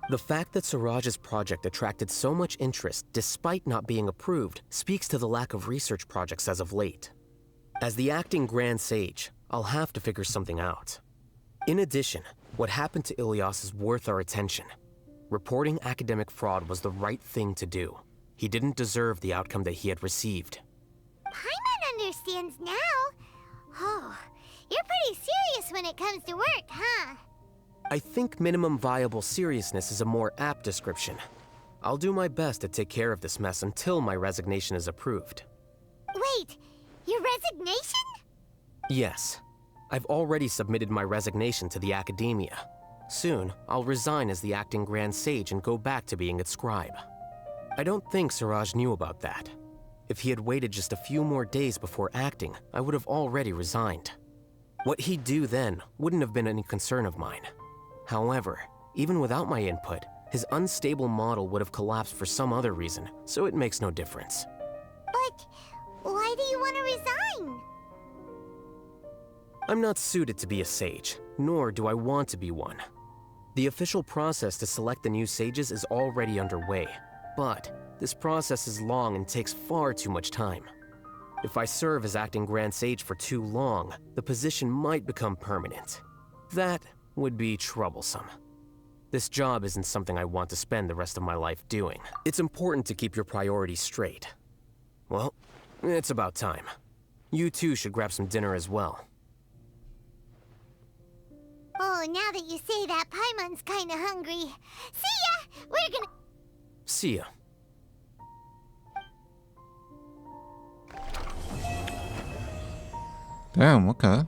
Speaker 12: The fact that Siraj's project attracted so much interest despite not being approved speaks to the lack of research projects as of late. As the acting Grand Sage, I'll have to figure something out. In addition, what happened to Ilias is worth our attention. Reporting academic fraud was the right thing to do. He didn't deserve the outcome that he had received.
Speaker 9: Paimon understands now. Oh, you're pretty serious when it comes to work, huh?
Speaker 12: I think minimum viable seriousness is a more apt description. I'll do my best to take care of this mess until my resignation is approved.
Speaker 9: Wait, your resignation?
Speaker 12: Yes. I've already submitted my resignation to the Academia. Soon, I'll resign as the acting Grand Sage and go back to being its scribe. I don't think Siraj knew about that. If he had waited just a few more days before acting, I would have already resigned. What he'd do then wouldn't have been any concern of mine. However, even without my input, his unstable model would have collapsed for some other reason, so it makes no difference.
Speaker 9: But why do you want to resign?
Speaker 12: I'm not suited to be a sage, nor do I want to be one. The official process to select the new sages is already underway, but this process is long and takes far too much time. If I serve as acting Grand Sage for too long, the position might become permanent. That would be troublesome. This job isn't something I want to spend the rest of my life doing. It's important to keep your priorities straight. Well, it's about time. You two should grab some dinner as well.
Speaker 9: Oh, now that you say that, Paimon's kinda hungry. See ya! We're gonna...
Speaker 12: See ya.
Speaker 1: Damn, okay.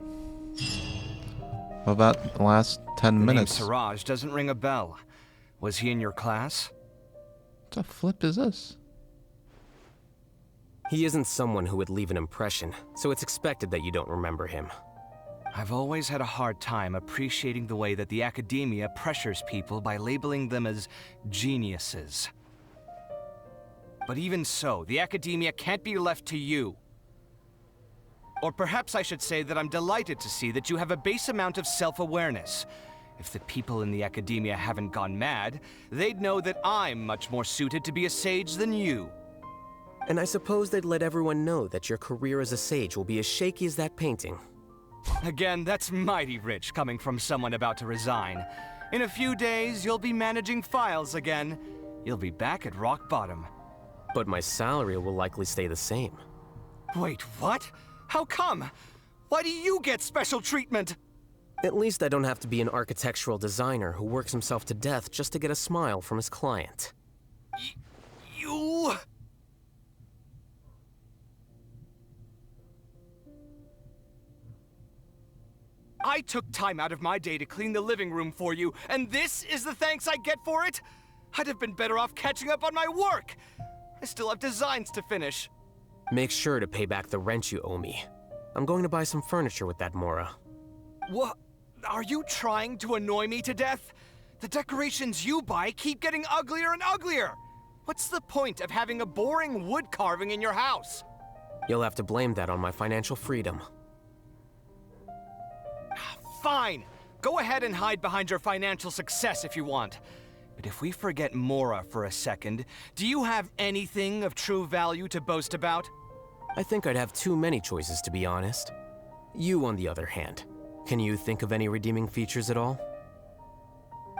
Speaker 1: What about the last 10 minutes?
Speaker 8: The name Siraj doesn't ring a bell. Was he in your class?
Speaker 1: What the flip is this?
Speaker 12: He isn't someone who would leave an impression, so it's expected that you don't remember him.
Speaker 8: I've always had a hard time appreciating the way that the academia pressures people by labeling them as geniuses. But even so, the academia can't be left to you. Or perhaps I should say that I'm delighted to see that you have a base amount of self-awareness. If the people in the academia haven't gone mad, they'd know that I'm much more suited to be a sage than you.
Speaker 12: And I suppose they'd let everyone know that your career as a sage will be as shaky as that painting.
Speaker 8: Again, that's mighty rich coming from someone about to resign. In a few days, you'll be managing files again. You'll be back at rock bottom.
Speaker 12: But my salary will likely stay the same.
Speaker 8: Wait, what? How come? Why do you get special treatment?
Speaker 12: At least I don't have to be an architectural designer who works himself to death just to get a smile from his client.
Speaker 8: You... I took time out of my day to clean the living room for you, and this is the thanks I get for it? I'd have been better off catching up on my work. I still have designs to finish.
Speaker 12: Make sure to pay back the rent you owe me. I'm going to buy some furniture with that Mora.
Speaker 8: What? Are you trying to annoy me to death? The decorations you buy keep getting uglier and uglier. What's the point of having a boring wood carving in your house?
Speaker 12: You'll have to blame that on my financial freedom.
Speaker 8: Fine. Go ahead and hide behind your financial success if you want. But if we forget Mora for a second, do you have anything of true value to boast about?
Speaker 12: I think I'd have too many choices, to be honest. You, on the other hand, can you think of any redeeming features at all?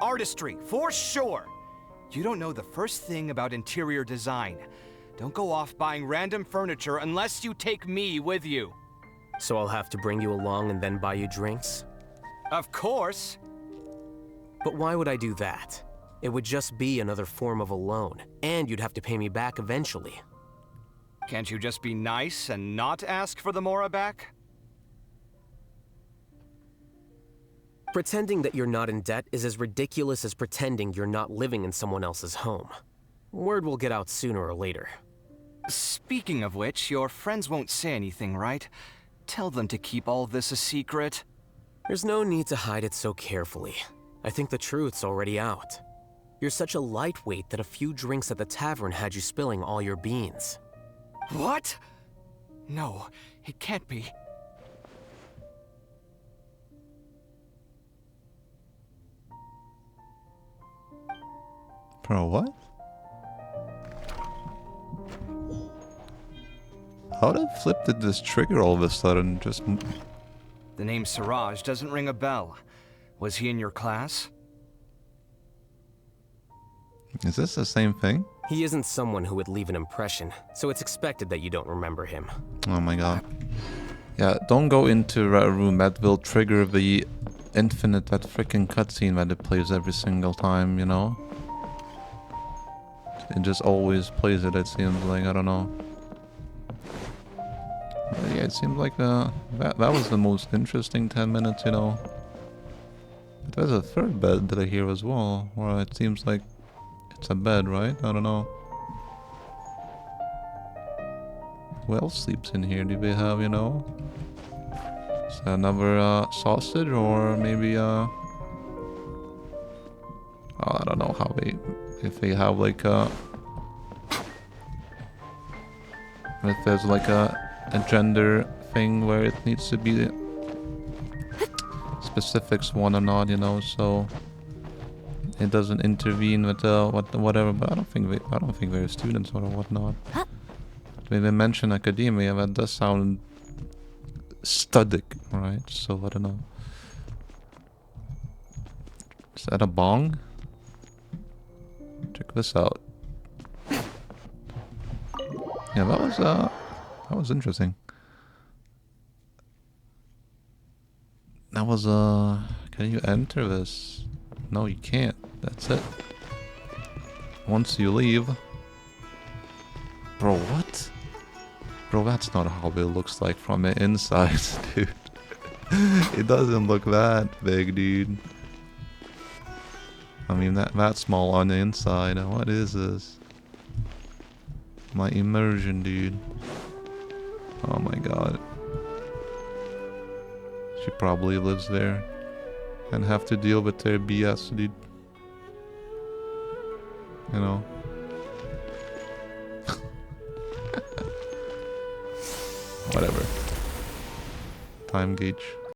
Speaker 8: Artistry, for sure. You don't know the first thing about interior design. Don't go off buying random furniture unless you take me with you.
Speaker 12: So I'll have to bring you along and then buy you drinks?
Speaker 8: Of course.
Speaker 12: But why would I do that? It would just be another form of a loan, and you'd have to pay me back eventually.
Speaker 8: Can't you just be nice and not ask for the Mora back?
Speaker 12: Pretending that you're not in debt is as ridiculous as pretending you're not living in someone else's home. Word will get out sooner or later.
Speaker 8: Speaking of which, your friends won't say anything, right? Tell them to keep all this a secret.
Speaker 12: There's no need to hide it so carefully. I think the truth's already out. You're such a lightweight that a few drinks at the tavern had you spilling all your beans.
Speaker 8: What? No, it can't be.
Speaker 1: Bro, what? How the flip did this trigger all of a sudden? Just...
Speaker 8: The name Siraj doesn't ring a bell. Was he in your class?
Speaker 1: Is this the same thing?
Speaker 12: He isn't someone who would leave an impression, so it's expected that you don't remember him.
Speaker 1: Oh my god. Yeah, don't go into Red Room. That will trigger the that freaking cutscene that it plays every single time, you know? It just always plays it seems like, I don't know. But yeah, it seems like that was the most interesting 10 minutes, you know? But there's a third bed that I hear as well, where it seems like it's a bed, right? I don't know. Who else sleeps in here? Do we have, you know? Is that another sausage, or maybe oh, I don't know how if they have like if there's like a gender thing where it needs to be specifics one or not, you know, so it doesn't intervene with whatever. But I don't think they're students or whatnot. When they mention academia, that does sound studic, right? So I don't know. Is that a bong? Check this out. Yeah, that was interesting. That was can you enter this? No, you can't. That's it. Once you leave. Bro, what? Bro, that's not how it looks like from the inside, dude. It doesn't look that big, dude. I mean, that small on the inside. What is this? My immersion, dude. Oh my god. She probably lives there. And have to deal with their BS, dude. You know. Whatever. Time gauge.